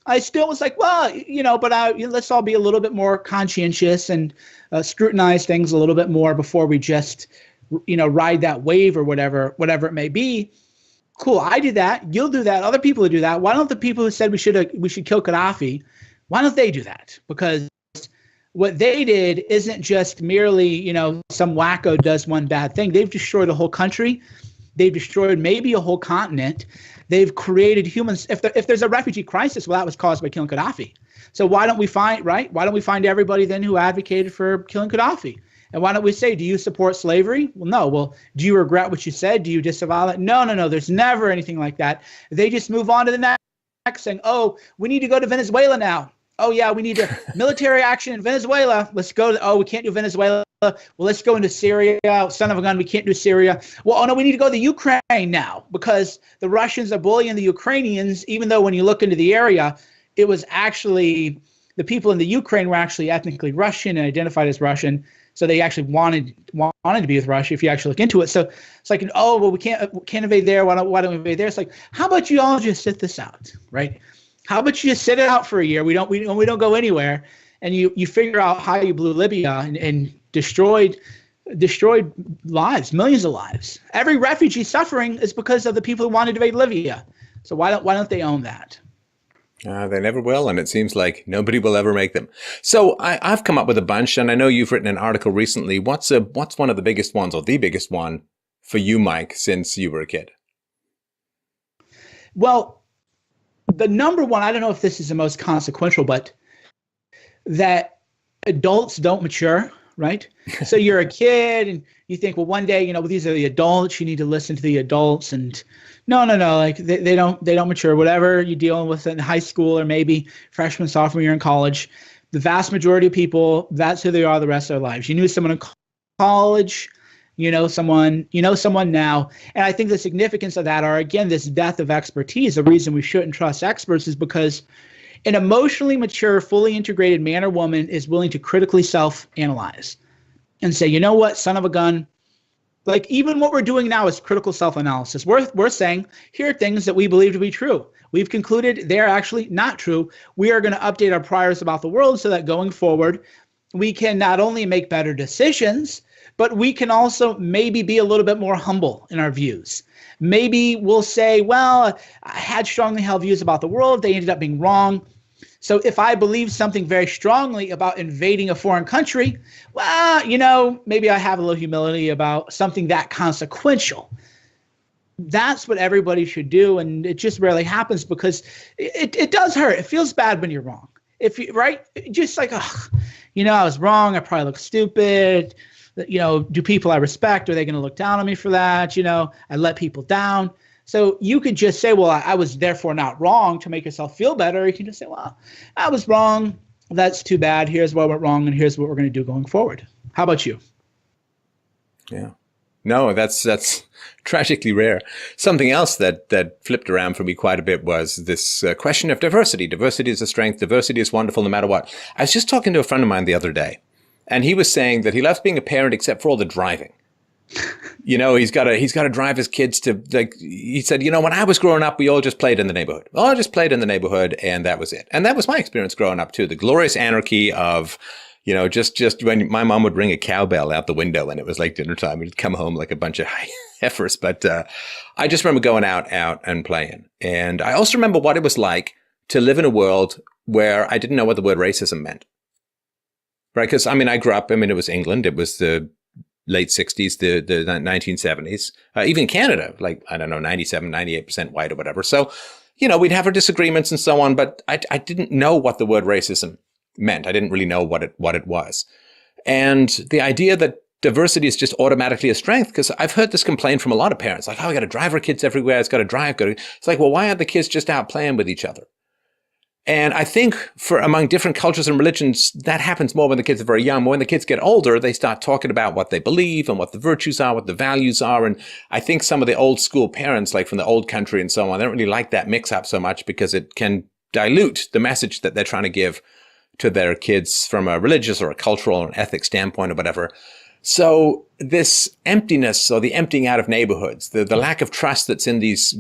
I still was like, well, but let's all be a little bit more conscientious and scrutinize things a little bit more before we just, ride that wave or whatever it may be. Cool, I did that. You'll do that. Other people will do that. Why don't the people who said we should kill Gaddafi, why don't they do that? Because what they did isn't just merely, some wacko does one bad thing. They've destroyed a whole country. They've destroyed maybe a whole continent. They've created humans. If there's a refugee crisis, well, that was caused by killing Gaddafi. So why don't we find everybody then who advocated for killing Gaddafi? And why don't we say, do you support slavery? Well, no. Well, do you regret what you said? Do you disavow it? No. There's never anything like that. They just move on to the next saying, oh, we need to go to Venezuela now. Oh, yeah, we need military action in Venezuela. Let's go. We can't do Venezuela. Well, let's go into Syria. Son of a gun, we can't do Syria. Well, oh, no, we need to go to Ukraine now because the Russians are bullying the Ukrainians, even though when you look into the area, it was actually the people in the Ukraine were actually ethnically Russian and identified as Russian. So they actually wanted to be with Russia if you actually look into it. So it's like, oh, well, we can't invade there. Why don't we invade there? It's like, how about you all just sit this out, right? How about you just sit it out for a year? We don't go anywhere, and you figure out how you blew Libya and destroyed lives, millions of lives. Every refugee suffering is because of the people who wanted to invade Libya. So why don't they own that? They never will, and it seems like nobody will ever make them. So I've come up with a bunch, and I know you've written an article recently. What's one of the biggest ones, or the biggest one for you, Mike, since you were a kid? Well, the number one, I don't know if this is the most consequential, but that adults don't mature, right? So you're a kid and you think, well, one day, these are the adults, you need to listen to the adults. And no, like they don't mature. Whatever you're dealing with in high school or maybe freshman, sophomore year in college, the vast majority of people, that's who they are the rest of their lives. You knew someone in college, someone now. And I think the significance of that are, again, this death of expertise. The reason we shouldn't trust experts is because an emotionally mature, fully integrated man or woman is willing to critically self-analyze and say, you know what, son of a gun, like even what we're doing now is critical self-analysis. We're saying here are things that we believe to be true. We've concluded they're actually not true. We are going to update our priors about the world so that going forward, we can not only make better decisions, but we can also maybe be a little bit more humble in our views. Maybe we'll say, well, I had strongly held views about the world. They ended up being wrong. So if I believe something very strongly about invading a foreign country, well, maybe I have a little humility about something that consequential. That's what everybody should do. And it just rarely happens because it does hurt. It feels bad when you're wrong. Right? Just like, I was wrong. I probably look stupid. Do people I respect, are they going to look down on me for that? I let people down. So you could just say, well, I was therefore not wrong to make yourself feel better. Or you can just say, well, I was wrong. That's too bad. Here's what went wrong, and here's what we're going to do going forward. How about you? Yeah. No, that's tragically rare. Something else that flipped around for me quite a bit was this question of diversity. Diversity is a strength. Diversity is wonderful no matter what. I was just talking to a friend of mine the other day, and he was saying that he loves being a parent except for all the driving. You know, he's got to drive his kids to, like, he said, you know, when I was growing up, we all just played in the neighborhood. All just played in the neighborhood, and that was it. And that was my experience growing up too. The glorious anarchy of, you know, just when my mom would ring a cowbell out the window and it was like dinner time, we'd come home like a bunch of heifers. But I just remember going out and playing. And I also remember what it was like to live in a world where I didn't know what the word racism meant. Right? Because, I mean, I grew up, I mean, it was England. It was the late 60s, the 1970s, even Canada, like, I don't know, 97, 98% white or whatever. So, you know, we'd have our disagreements and so on, but I didn't know what the word racism meant. I didn't really know what it was. And the idea that diversity is just automatically a strength, because I've heard this complaint from a lot of parents, like, oh, we got to drive our kids everywhere. It's got to drive. It's like, well, why aren't the kids just out playing with each other? And I think for among different cultures and religions, that happens more when the kids are very young. When the kids get older, they start talking about what they believe and what the virtues are, what the values are. And I think some of the old school parents, like from the old country and so on, they don't really like that mix up so much because it can dilute the message that they're trying to give to their kids from a religious or a cultural or an ethic standpoint or whatever. So this emptiness or the emptying out of neighborhoods, the lack of trust that's in these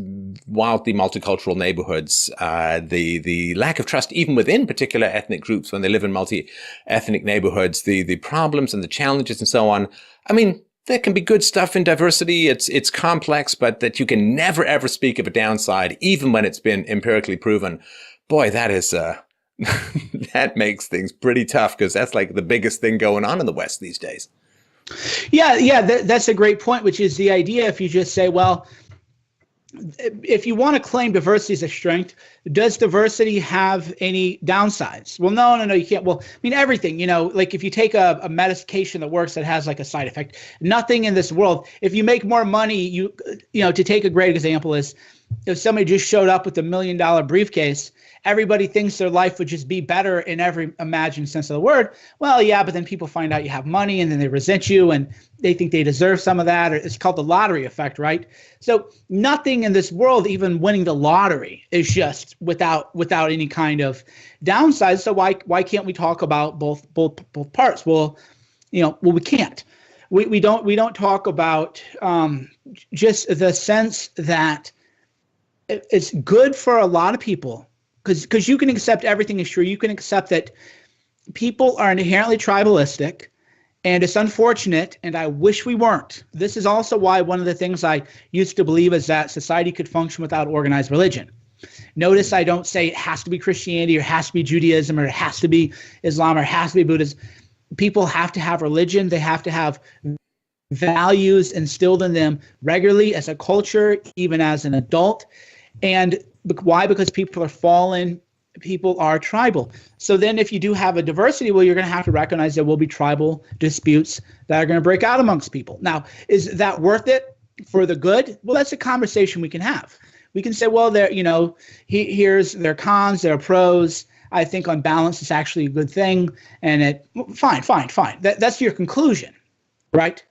wildly multicultural neighborhoods, the lack of trust even within particular ethnic groups when they live in multi-ethnic neighborhoods, the problems and the challenges and so on. I mean, there can be good stuff in diversity. It's complex, but that you can never, ever speak of a downside, even when it's been empirically proven. Boy, that is that makes things pretty tough, because that's like the biggest thing going on in the West these days. Yeah, that's a great point, which is the idea. If you just say, well, if you want to claim diversity as a strength, does diversity have any downsides? Well, no, you can't. Well, I mean, everything, you know, like if you take a medication that works that has like a side effect, nothing in this world, if you make more money, you know, to take a great example is if somebody just showed up with $1 million briefcase, everybody thinks their life would just be better in every imagined sense of the word. Well, yeah, but then people find out you have money and then they resent you and they think they deserve some of that. Or it's called the lottery effect, right? So nothing in this world, even winning the lottery, is just without any kind of downside. So why can't we talk about both parts? Well, we can't. We don't talk about just the sense that it's good for a lot of people. Because you can accept everything is true. You can accept that people are inherently tribalistic, and it's unfortunate, and I wish we weren't. This is also why one of the things I used to believe is that society could function without organized religion. Notice I don't say it has to be Christianity or it has to be Judaism or it has to be Islam or it has to be Buddhism. People have to have religion. They have to have values instilled in them regularly as a culture, even as an adult. And why? Because people are fallen, people are tribal. So then if you do have a diversity, well, you're going to have to recognize there will be tribal disputes that are going to break out amongst people. Now, is that worth it for the good? Well, that's a conversation we can have. We can say, well, here's their cons, their pros. I think on balance, it's actually a good thing. And fine. That's your conclusion, right?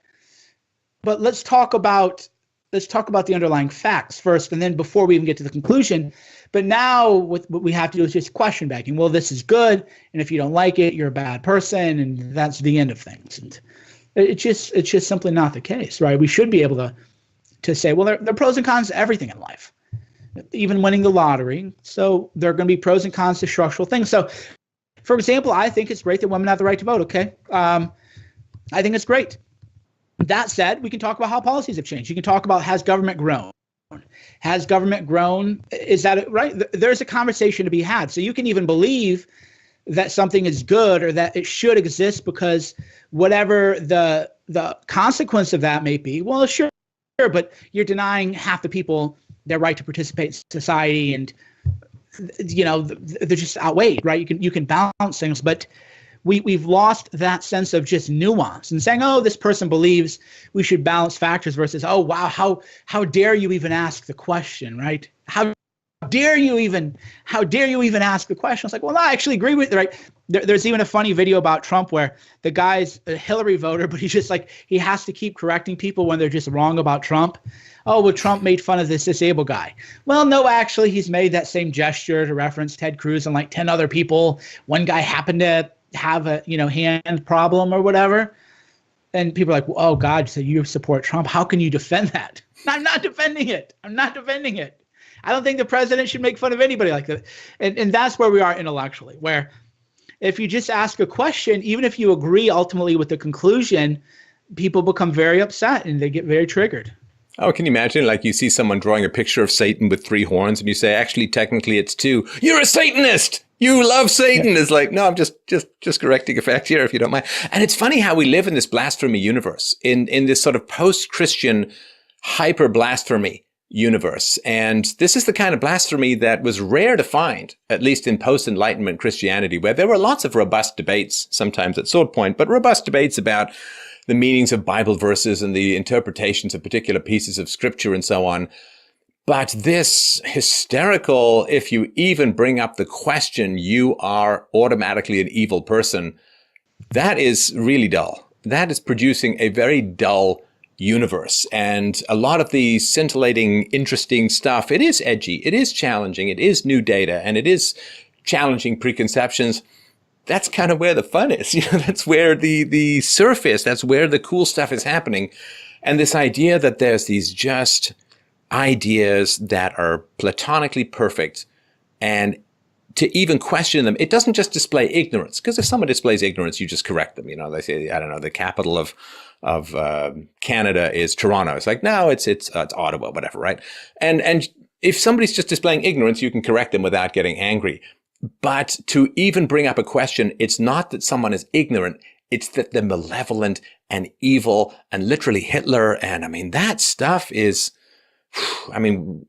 But let's talk about the underlying facts first, and then before we even get to the conclusion. But now what we have to do is just question backing. Well, this is good, and if you don't like it, you're a bad person, and that's the end of things. And it's just simply not the case, right? We should be able to say, well, there are pros and cons to everything in life, even winning the lottery. So there are going to be pros and cons to structural things. So, for example, I think it's great that women have the right to vote. Okay, I think it's great. That said, we can talk about how policies have changed. You can talk about, has government grown? Has government grown? Is that it, right? There's a conversation to be had. So you can even believe that something is good or that it should exist because whatever the consequence of that may be, well, sure, but you're denying half the people their right to participate in society, and they're just outweighed, right? You can balance things, but we've lost that sense of just nuance and saying, oh, this person believes we should balance factors versus, oh, wow, how dare you even ask the question, right? How dare you even ask the question? It's like, well, I actually agree with you, right? There's even a funny video about Trump where the guy's a Hillary voter, but he's just like, he has to keep correcting people when they're just wrong about Trump. Oh, well, Trump made fun of this disabled guy. Well, no, actually, he's made that same gesture to reference Ted Cruz and like 10 other people. One guy happened to have a, hand problem or whatever. And people are like, well, oh, God, so you support Trump. How can you defend that? I'm not defending it. I don't think the president should make fun of anybody like that. And that's where we are intellectually, where if you just ask a question, even if you agree ultimately with the conclusion, people become very upset and they get very triggered. Oh, can you imagine? Like you see someone drawing a picture of Satan with 3 horns and you say, actually, technically it's 2. You're a Satanist. You love Satan. Yeah. It's like, no, I'm just correcting a fact here, if you don't mind. And it's funny how we live in this blasphemy universe, in this sort of post-Christian hyper-blasphemy universe. And this is the kind of blasphemy that was rare to find, at least in post-Enlightenment Christianity, where there were lots of robust debates, sometimes at sword point, but robust debates about the meanings of Bible verses and the interpretations of particular pieces of scripture and so on. But this hysterical, if you even bring up the question, you are automatically an evil person, that is really dull. That is producing a very dull universe. And a lot of the scintillating, interesting stuff, it is edgy, it is challenging, it is new data, and it is challenging preconceptions. That's kind of where the fun is. That's where the surface, that's where the cool stuff is happening. And this idea that there's these just ideas that are platonically perfect, and to even question them, it doesn't just display ignorance. Because if someone displays ignorance, you just correct them. They say, I don't know, the capital of Canada is Toronto. It's like, no, it's Ottawa, whatever, right? And if somebody's just displaying ignorance, you can correct them without getting angry. But to even bring up a question, it's not that someone is ignorant, it's that they're malevolent and evil and literally Hitler. And I mean, that stuff is,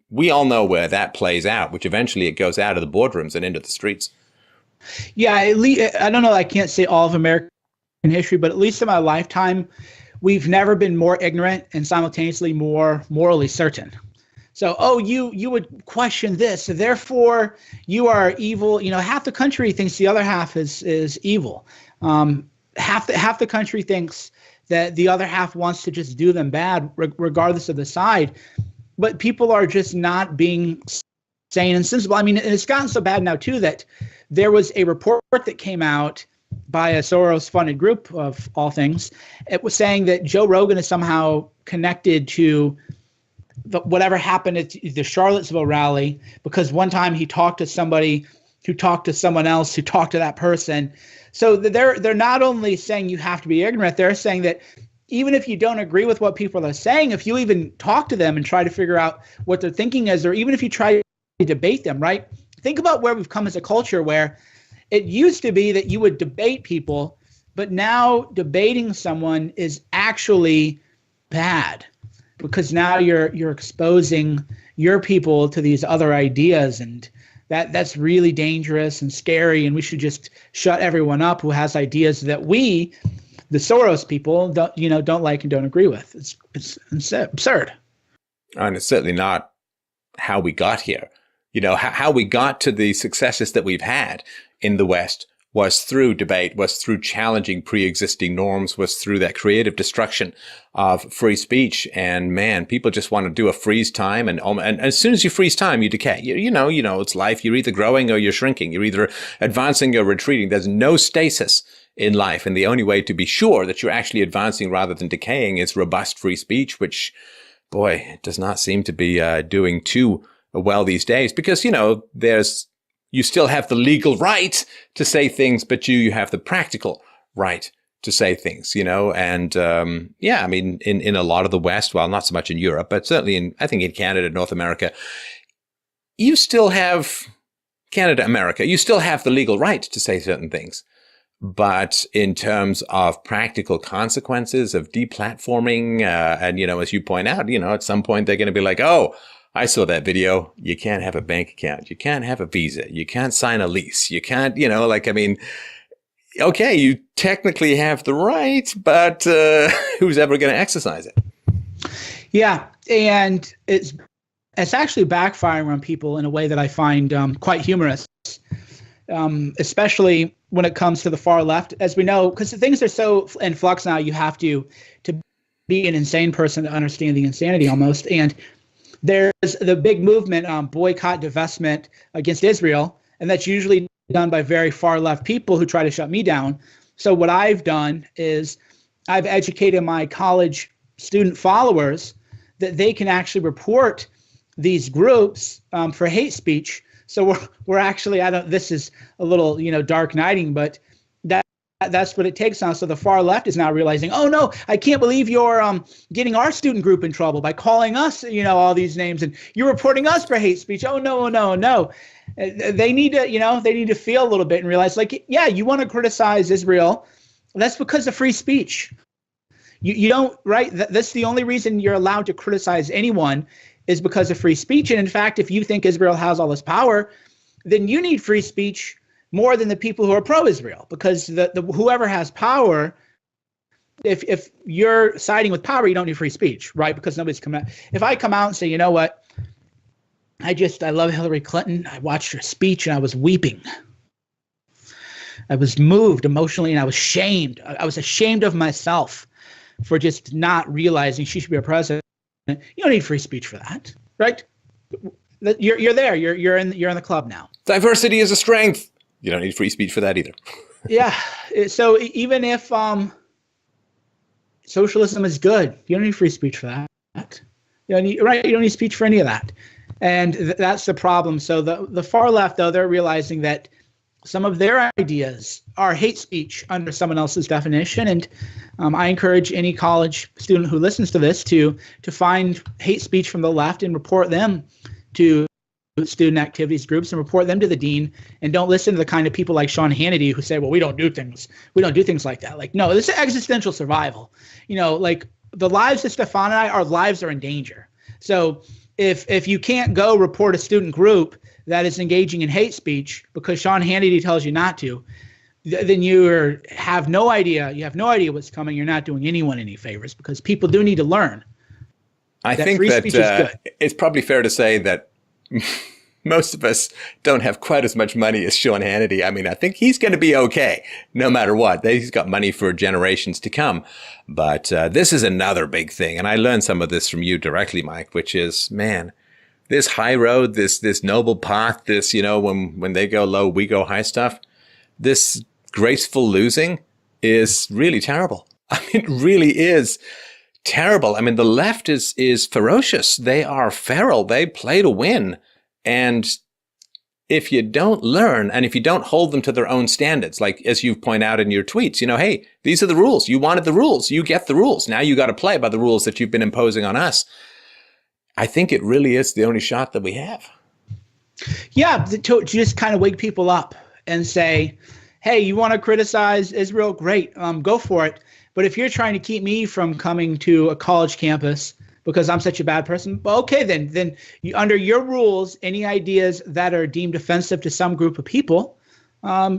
we all know where that plays out, which eventually it goes out of the boardrooms and into the streets. Yeah, at least, I don't know, I can't say all of American history, but at least in my lifetime, we've never been more ignorant and simultaneously more morally certain. So, oh, you would question this, so therefore you are evil. Half the country thinks the other half is evil. Half the country thinks that the other half wants to just do them bad, regardless of the side. But people are just not being sane and sensible. I mean, it's gotten so bad now too that there was a report that came out by a Soros-funded group of all things. It was saying that Joe Rogan is somehow connected to whatever happened at the Charlottesville rally, because one time he talked to somebody who talked to someone else who talked to that person. So they're not only saying you have to be ignorant, they're saying that even if you don't agree with what people are saying, if you even talk to them and try to figure out what their thinking is, or even if you try to debate them, right? Think about where we've come as a culture, where it used to be that you would debate people, but now debating someone is actually bad, because now you're exposing your people to these other ideas, and that's really dangerous and scary. And we should just shut everyone up who has ideas that we, the Soros people, don't like and don't agree with. It's absurd. And it's certainly not how we got here. How we got to the successes that we've had in the West was through debate, was through challenging pre-existing norms, was through that creative destruction of free speech. And man, people just want to do a freeze time. And as soon as you freeze time, you decay. You know, it's life. You're either growing or you're shrinking. You're either advancing or retreating. There's no stasis in life. And the only way to be sure that you're actually advancing rather than decaying is robust free speech, which, boy, does not seem to be doing too well these days, because, you still have the legal right to say things, but you have the practical right to say things, and in a lot of the West, well, not so much in Europe, but certainly I think in Canada, North America, you still have America, you still have the legal right to say certain things. But in terms of practical consequences of deplatforming, and, as you point out, at some point they're going to be like, oh, I saw that video. You can't have a bank account. You can't have a visa. You can't sign a lease. You can't, okay, you technically have the right, but who's ever going to exercise it? Yeah, and it's actually backfiring on people in a way that I find quite humorous, especially when it comes to the far left. As we know, because things are so in flux now, you have to be an insane person to understand the insanity almost. And there's the big movement on boycott, divestment against Israel, and that's usually done by very far left people who try to shut me down. So what I've done is I've educated my college student followers that they can actually report these groups for hate speech. So we're actually, this is a little, dark nighting, but that's what it takes now. So the far left is now realizing, oh no, I can't believe you're getting our student group in trouble by calling us, all these names, and you're reporting us for hate speech. Oh no, no, no. They need to, feel a little bit and realize, like, yeah, you want to criticize Israel. That's because of free speech. You don't, right? That's the only reason you're allowed to criticize anyone is because of free speech. And in fact, if you think Israel has all this power, then you need free speech more than the people who are pro-Israel, because the whoever has power, if you're siding with power, you don't need free speech, right? Because nobody's coming out. If I come out and say, you know what, I love Hillary Clinton. I watched her speech and I was weeping. I was moved emotionally and I was shamed. I was ashamed of myself for just not realizing she should be a president. You don't need free speech for that, right? You're there. You're in the club now. Diversity is a strength. You don't need free speech for that either. Yeah. So even if socialism is good, you don't need free speech for that. You don't need speech for any of that. And that's the problem. So the far left, though, they're realizing that some of their ideas are hate speech under someone else's definition. And I encourage any college student who listens to this to find hate speech from the left and report them to student activities groups and report them to the dean. And don't listen to the kind of people like Sean Hannity who say, well, we don't do things like that. Like, no, this is existential survival. Like the lives of Stefan and I, our lives are in danger. So if you can't go report a student group that is engaging in hate speech because Sean Hannity tells you not to, then you have no idea. You have no idea what's coming. You're not doing anyone any favors, because people do need to learn. I think that it's probably fair to say that most of us don't have quite as much money as Sean Hannity. I mean, I think he's going to be okay no matter what. He's got money for generations to come. But this is another big thing. And I learned some of this from you directly, Mike, which is, man, this high road, this noble path, this, when they go low, we go high stuff, this graceful losing is really terrible. I mean, it really is terrible. I mean, the left is ferocious. They are feral. They play to win. And if you don't learn, and if you don't hold them to their own standards, like as you point out in your tweets, hey, these are the rules. You wanted the rules. You get the rules. Now you got to play by the rules that you've been imposing on us. I think it really is the only shot that we have. Yeah, to just kind of wake people up and say, hey, you want to criticize Israel? Great, go for it. But if you're trying to keep me from coming to a college campus because I'm such a bad person, well, okay, then under your rules, any ideas that are deemed offensive to some group of people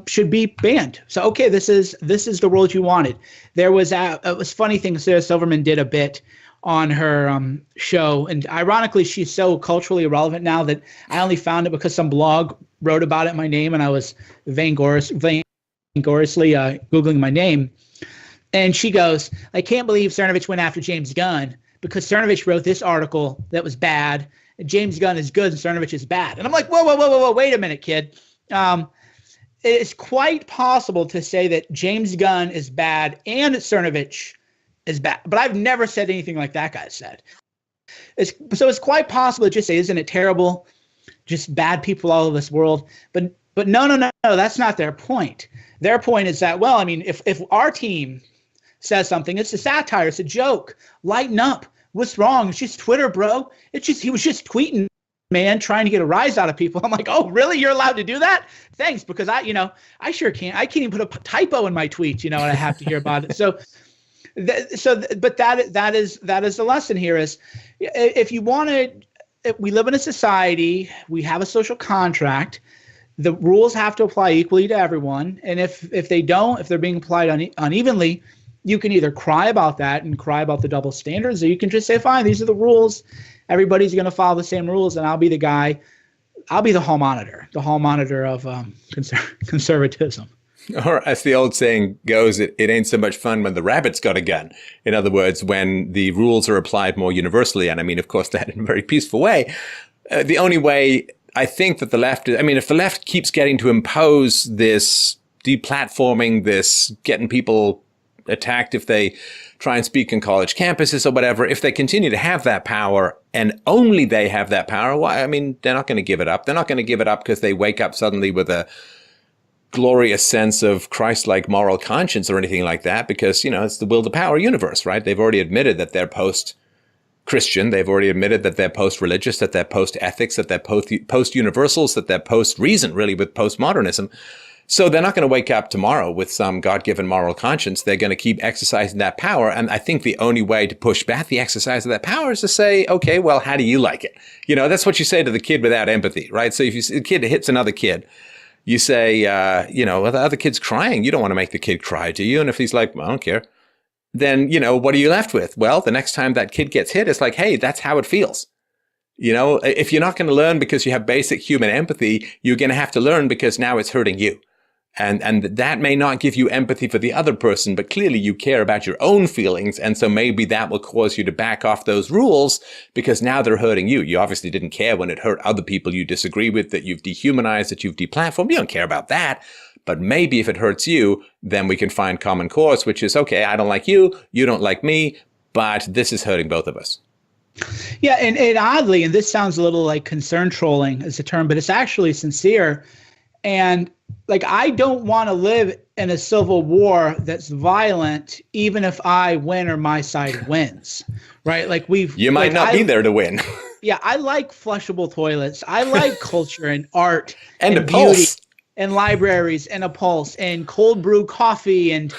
should be banned. So, okay, this is the rules you wanted. There was it was funny thing. Sarah Silverman did a bit on her show, and ironically, she's so culturally irrelevant now that I only found it because some blog wrote about it in my name, and I was vainglory Googling my name. And she goes, I can't believe Cernovich went after James Gunn because Cernovich wrote this article that was bad. And James Gunn is good and Cernovich is bad. And I'm like, whoa, wait a minute, kid. It's quite possible to say that James Gunn is bad and Cernovich is bad. But I've never said anything like that guy said. It's quite possible to just say, isn't it terrible? Just bad people all over this world. But no, that's not their point. Their point is that, well, I mean, if our team says something, it's a satire, it's a joke. Lighten up. What's wrong? It's just Twitter, bro. He was just tweeting, man, trying to get a rise out of people. I'm like, oh, really? You're allowed to do that? Thanks, because I sure can't. I can't even put a typo in my tweets, and I have to hear about it. But that is the lesson here is, if you want to, we live in a society, we have a social contract. the rules have to apply equally to everyone. And if they don't, if they're being applied unevenly, you can either cry about that and cry about the double standards, or you can just say, fine, these are the rules. Everybody's going to follow the same rules, and I'll be the guy. I'll be the hall monitor of conservatism. Or as the old saying goes, it ain't so much fun when the rabbit's got a gun. In other words, when the rules are applied more universally, and I mean, of course, that in a very peaceful way. The only way I think that the left, if the left keeps getting to impose this deplatforming, this getting people attacked if they try and speak in college campuses or whatever, if they continue to have that power and only they have that power, why? I mean, they're not going to give it up. They're not going to give it up because they wake up suddenly with a glorious sense of Christ-like moral conscience or anything like that, because, it's the will to power universe, right? They've already admitted that they're post-Christian. They've already admitted that they're post-religious, that they're post-ethics, that they're post-universals, that they're post-reason, really, with postmodernism. So they're not going to wake up tomorrow with some God-given moral conscience. They're going to keep exercising that power. And I think the only way to push back the exercise of that power is to say, okay, well, how do you like it? That's what you say to the kid without empathy, right? So if a kid hits another kid, you say, well, the other kid's crying. You don't want to make the kid cry, do you? And if he's like, well, I don't care, then, what are you left with? Well, the next time that kid gets hit, it's like, hey, that's how it feels. If you're not going to learn because you have basic human empathy, you're going to have to learn because now it's hurting you. And that may not give you empathy for the other person, but clearly you care about your own feelings. And so maybe that will cause you to back off those rules because now they're hurting you. You obviously didn't care when it hurt other people you disagree with, that you've dehumanized, that you've deplatformed. You don't care about that. But maybe if it hurts you, then we can find common cause, which is, okay, I don't like you, you don't like me, but this is hurting both of us. Yeah, and oddly, and this sounds a little like concern trolling as a term, but it's actually sincere. And I don't want to live in a civil war that's violent, even if I win or my side wins, right? You might not be there to win. Yeah, I like flushable toilets. I like culture and art and beauty pulse. And libraries and a pulse and cold brew coffee and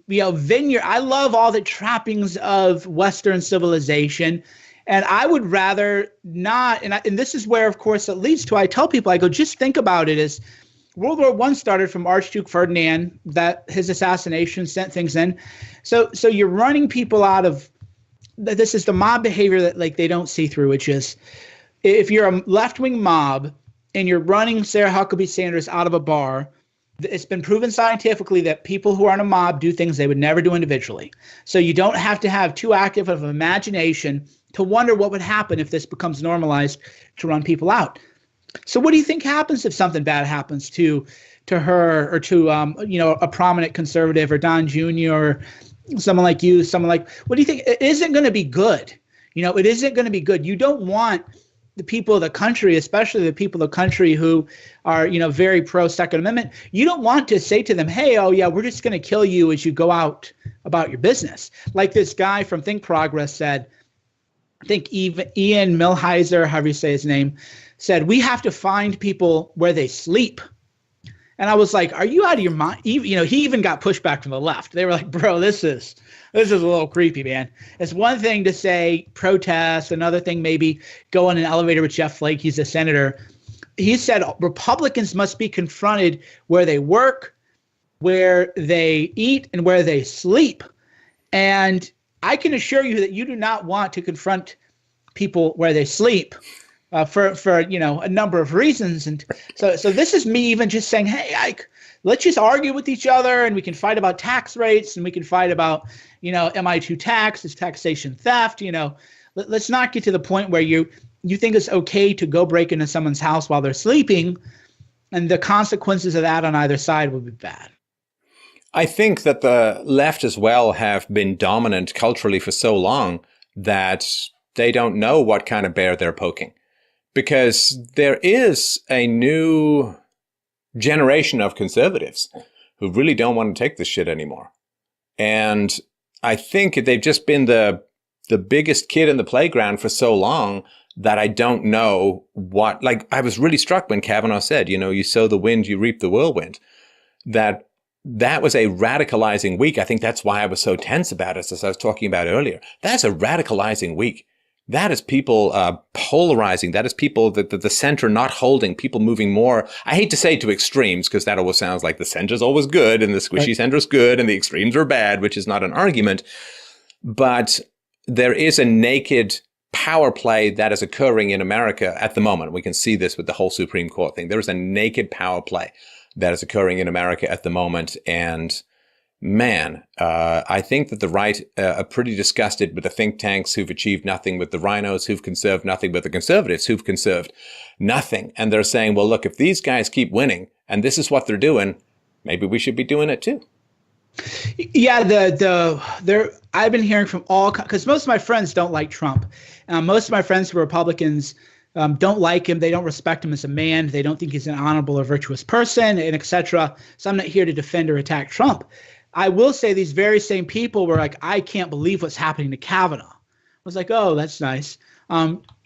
vineyard. I love all the trappings of Western civilization. And I would rather not, and this is where, of course, it leads to, I tell people, I go, just think about it as World War I started from Archduke Ferdinand, that his assassination sent things in. So you're running people out of, this is the mob behavior that they don't see through, which is if you're a left-wing mob and you're running Sarah Huckabee Sanders out of a bar, it's been proven scientifically that people who are in a mob do things they would never do individually. So you don't have to have too active of an imagination to wonder what would happen if this becomes normalized to run people out. So what do you think happens if something bad happens to her or to a prominent conservative or Don Jr. or someone like you, what do you think? It isn't going to be good. It isn't going to be good. You don't want the people of the country, especially the people of the country who are, very pro Second Amendment. You don't want to say to them, hey, oh yeah, we're just going to kill you as you go out about your business. Like this guy from Think Progress said, I think Ian Millhiser, however you say his name, said, we have to find people where they sleep. And I was like, are you out of your mind? He even got pushback from the left. They were like, bro, this is a little creepy, man. It's one thing to say protest, another thing maybe go on an elevator with Jeff Flake. He's a senator. He said Republicans must be confronted where they work, where they eat, and where they sleep. And I can assure you that you do not want to confront people where they sleep. For a number of reasons. And so this is me even just saying, hey, let's just argue with each other and we can fight about tax rates and we can fight about, am I too taxed? Is taxation theft? Let's not get to the point where you think it's okay to go break into someone's house while they're sleeping, and the consequences of that on either side would be bad. I think that the left as well have been dominant culturally for so long that they don't know what kind of bear they're poking. Because there is a new generation of conservatives who really don't want to take this shit anymore. And I think they've just been the biggest kid in the playground for so long that I don't know what, I was really struck when Kavanaugh said, you sow the wind, you reap the whirlwind. That was a radicalizing week. I think that's why I was so tense about it, as I was talking about earlier. That's a radicalizing week. That is people polarizing. That is people that the center not holding, people moving more. I hate to say to extremes, because that always sounds like the center's always good and the squishy Right. center's good and the extremes are bad, which is not an argument. But there is a naked power play that is occurring in America at the moment. We can see this with the whole Supreme Court thing. There is a naked power play that is occurring in America at the moment. And man, I think that the right are pretty disgusted with the think tanks who've achieved nothing, with the rhinos who've conserved nothing, with the conservatives who've conserved nothing. And they're saying, well, look, if these guys keep winning and this is what they're doing, maybe we should be doing it too. Yeah, I've been hearing from because most of my friends don't like Trump. Most of my friends who are Republicans don't like him. They don't respect him as a man. They don't think he's an honorable or virtuous person, and etc. So I'm not here to defend or attack Trump. I will say these very same people were like, I can't believe what's happening to Kavanaugh. I was like, oh, that's nice.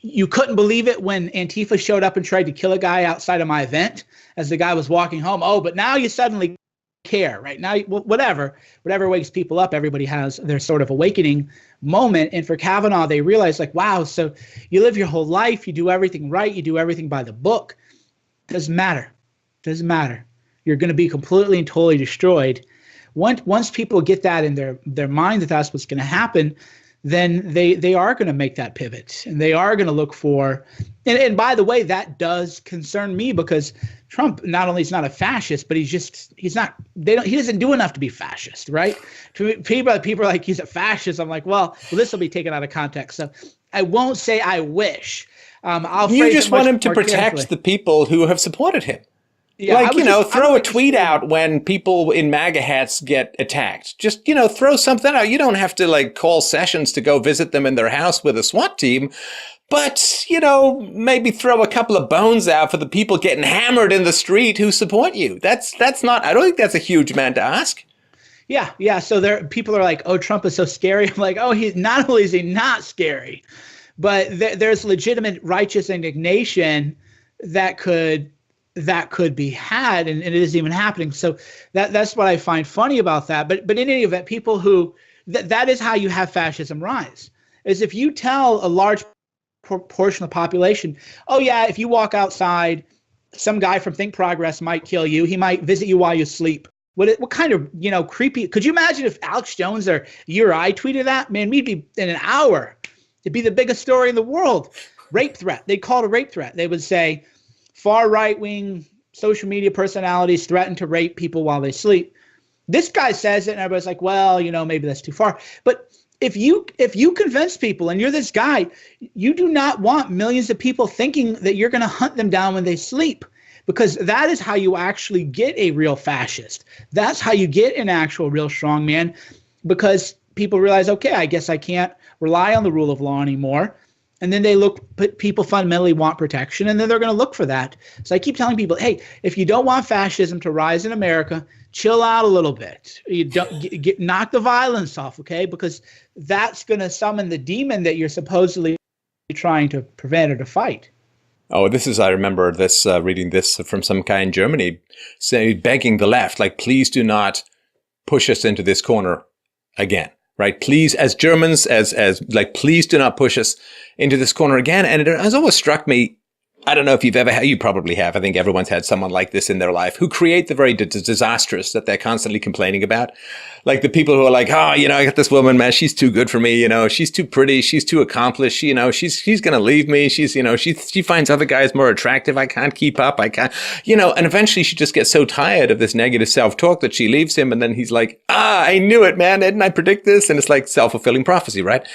You couldn't believe it when Antifa showed up and tried to kill a guy outside of my event as the guy was walking home. Oh, but now you suddenly care, right? Now, whatever wakes people up, everybody has their sort of awakening moment. And for Kavanaugh, they realize like, wow, so you live your whole life, you do everything right, you do everything by the book. Doesn't matter. You're going to be completely and totally destroyed. Once people get that in their mind that that's what's going to happen, then they are going to make that pivot and they are going to look for, and by the way, that does concern me because Trump not only is not a fascist, but he doesn't do enough to be fascist, right? People are like, he's a fascist. I'm like, well, this will be taken out of context. So I won't say I wish. You just want him to protect the people who have supported him. Yeah, throw a tweet out when people in MAGA hats get attacked. Just, throw something out. You don't have to call Sessions to go visit them in their house with a SWAT team. But, maybe throw a couple of bones out for the people getting hammered in the street who support you. That's not, I don't think that's a huge man to ask. Yeah. So people are like, oh, Trump is so scary. I'm like, oh, he's not only is he not scary, but there's legitimate righteous indignation that could be had, and it isn't even happening. So that's what I find funny about that. But in any event, people who that is how you have fascism rise, is if you tell a large portion of the population, oh yeah, if you walk outside, some guy from Think Progress might kill you. He might visit you while you sleep. What kind of creepy? Could you imagine if Alex Jones or you or I tweeted that? Man, we'd be in an hour. It'd be the biggest story in the world. Rape threat. They'd call it a rape threat. They would say, far right-wing social media personalities threaten to rape people while they sleep. This guy says it, and everybody's like, well, maybe that's too far. But if you convince people, and you're this guy, you do not want millions of people thinking that you're going to hunt them down when they sleep, because that is how you actually get a real fascist. That's how you get an actual real strong man, because people realize, okay, I guess I can't rely on the rule of law anymore. And then people fundamentally want protection, and then they're going to look for that. So I keep telling people, hey, if you don't want fascism to rise in America, chill out a little bit. You don't knock the violence off, okay? Because that's going to summon the demon that you're supposedly trying to prevent or to fight. Oh, I remember this, reading this from some guy in Germany, begging the left, please do not push us into this corner again. Right. Please, as Germans, please do not push us into this corner again. And it has always struck me, I don't know if you've ever had, you probably have. I think everyone's had someone like this in their life who create the very disastrous that they're constantly complaining about. Like the people who are like, oh, I got this woman, man, she's too good for me. She's too pretty. She's too accomplished. She's going to leave me. She finds other guys more attractive. I can't keep up. I can't, and eventually she just gets so tired of this negative self-talk that she leaves him. And then he's like, I knew it, man. Didn't I predict this? And it's like self-fulfilling prophecy, right?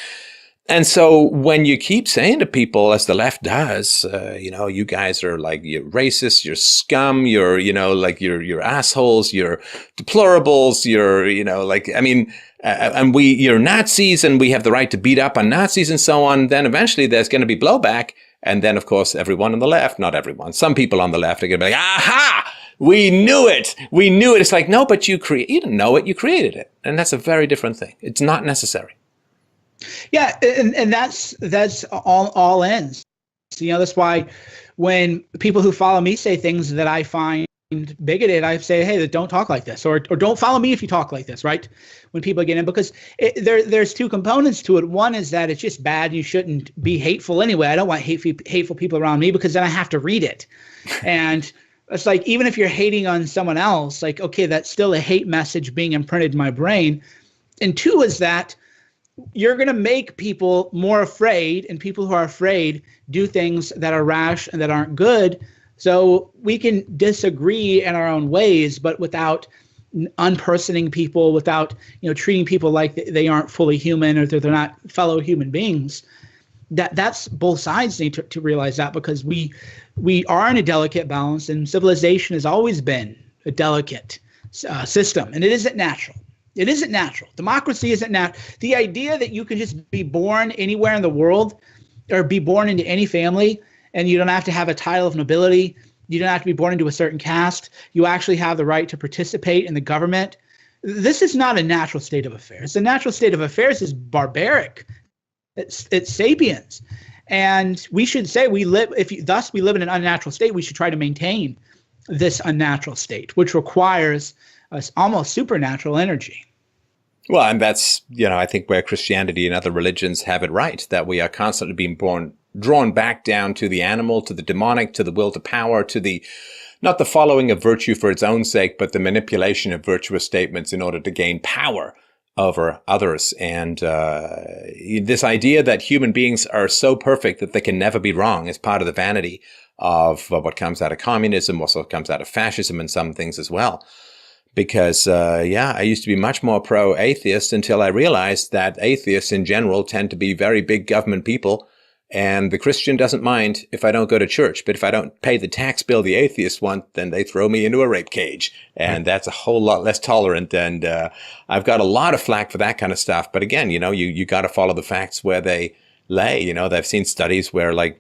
And so when you keep saying to people, as the left does, you guys are you're racist, you're scum, you're assholes, you're deplorables, you're Nazis and we have the right to beat up on Nazis and so on, then eventually there's going to be blowback. And then, of course, everyone on the left, not everyone, some people on the left are going to be like, aha, we knew it. It's like, no, but you didn't know it, you created it. And that's a very different thing. It's not necessary. Yeah, and that's all ends. That's why when people who follow me say things that I find bigoted, I say, hey, don't talk like this, or don't follow me if you talk like this, right? When people get in, because there's two components to it. One is that it's just bad. You shouldn't be hateful anyway. I don't want hateful people around me, because then I have to read it. And it's like, even if you're hating on someone else, like, okay, that's still a hate message being imprinted in my brain. And two is that you're going to make people more afraid, and people who are afraid do things that are rash and that aren't good. So we can disagree in our own ways, but without unpersoning people, without treating people like they aren't fully human, or that they're not fellow human beings. That's both sides need to realize that, because we are in a delicate balance, and civilization has always been a delicate system, and it isn't natural. It isn't natural. Democracy isn't natural. The idea that you can just be born anywhere in the world, or be born into any family, and you don't have to have a title of nobility. You don't have to be born into a certain caste. You actually have the right to participate in the government. This is not a natural state of affairs. The natural state of affairs is barbaric. It's sapiens. And we should say we live in an unnatural state. We should try to maintain this unnatural state, which requires almost supernatural energy. Well, and that's, I think where Christianity and other religions have it right, that we are constantly being drawn back down to the animal, to the demonic, to the will to power, to not the following of virtue for its own sake, but the manipulation of virtuous statements in order to gain power over others. And this idea that human beings are so perfect that they can never be wrong is part of the vanity of what comes out of communism, also comes out of fascism, and some things as well. Because, I used to be much more pro-atheist until I realized that atheists in general tend to be very big government people. And the Christian doesn't mind if I don't go to church, but if I don't pay the tax bill the atheists want, then they throw me into a rape cage. And that's a whole lot less tolerant. And I've got a lot of flack for that kind of stuff. But again, you got to follow the facts where they lay. They've seen studies where like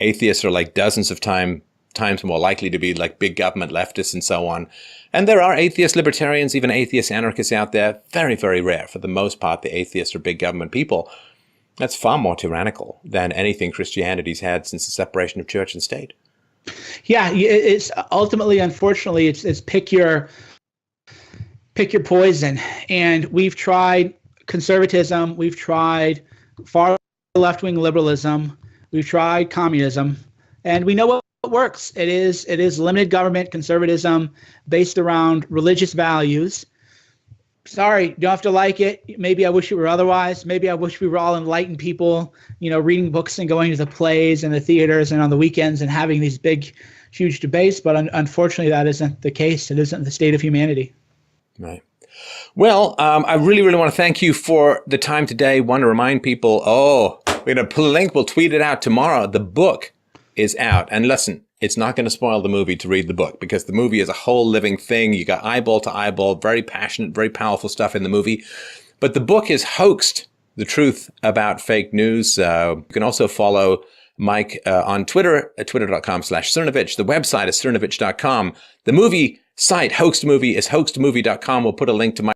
atheists are like dozens of times more likely to be like big government leftists and so on. And there are atheist libertarians, even atheist anarchists out there. Very, very rare. For the most part, the atheists are big government people. That's far more tyrannical than anything Christianity's had since the separation of church and state. Yeah, it's ultimately, unfortunately, it's pick your poison. And we've tried conservatism, we've tried far left-wing liberalism, we've tried communism, and we know what works. It is limited government conservatism based around religious values. Sorry, you don't have to like it. Maybe I wish it were otherwise. Maybe I wish we were all enlightened people, reading books and going to the plays and the theaters and on the weekends and having these big, huge debates. But unfortunately, that isn't the case. It isn't the state of humanity. Right. Well, I really, really want to thank you for the time today. Want to remind people, we're going to pull a link. We'll tweet it out tomorrow. The book is out. And listen, it's not going to spoil the movie to read the book, because the movie is a whole living thing. You got eyeball to eyeball, very passionate, very powerful stuff in the movie. But the book is Hoaxed, The Truth About Fake News. You can also follow Mike on Twitter at twitter.com/Cernovich. The website is cernovich.com. The movie site, Hoaxed Movie, is hoaxedmovie.com. We'll put a link to my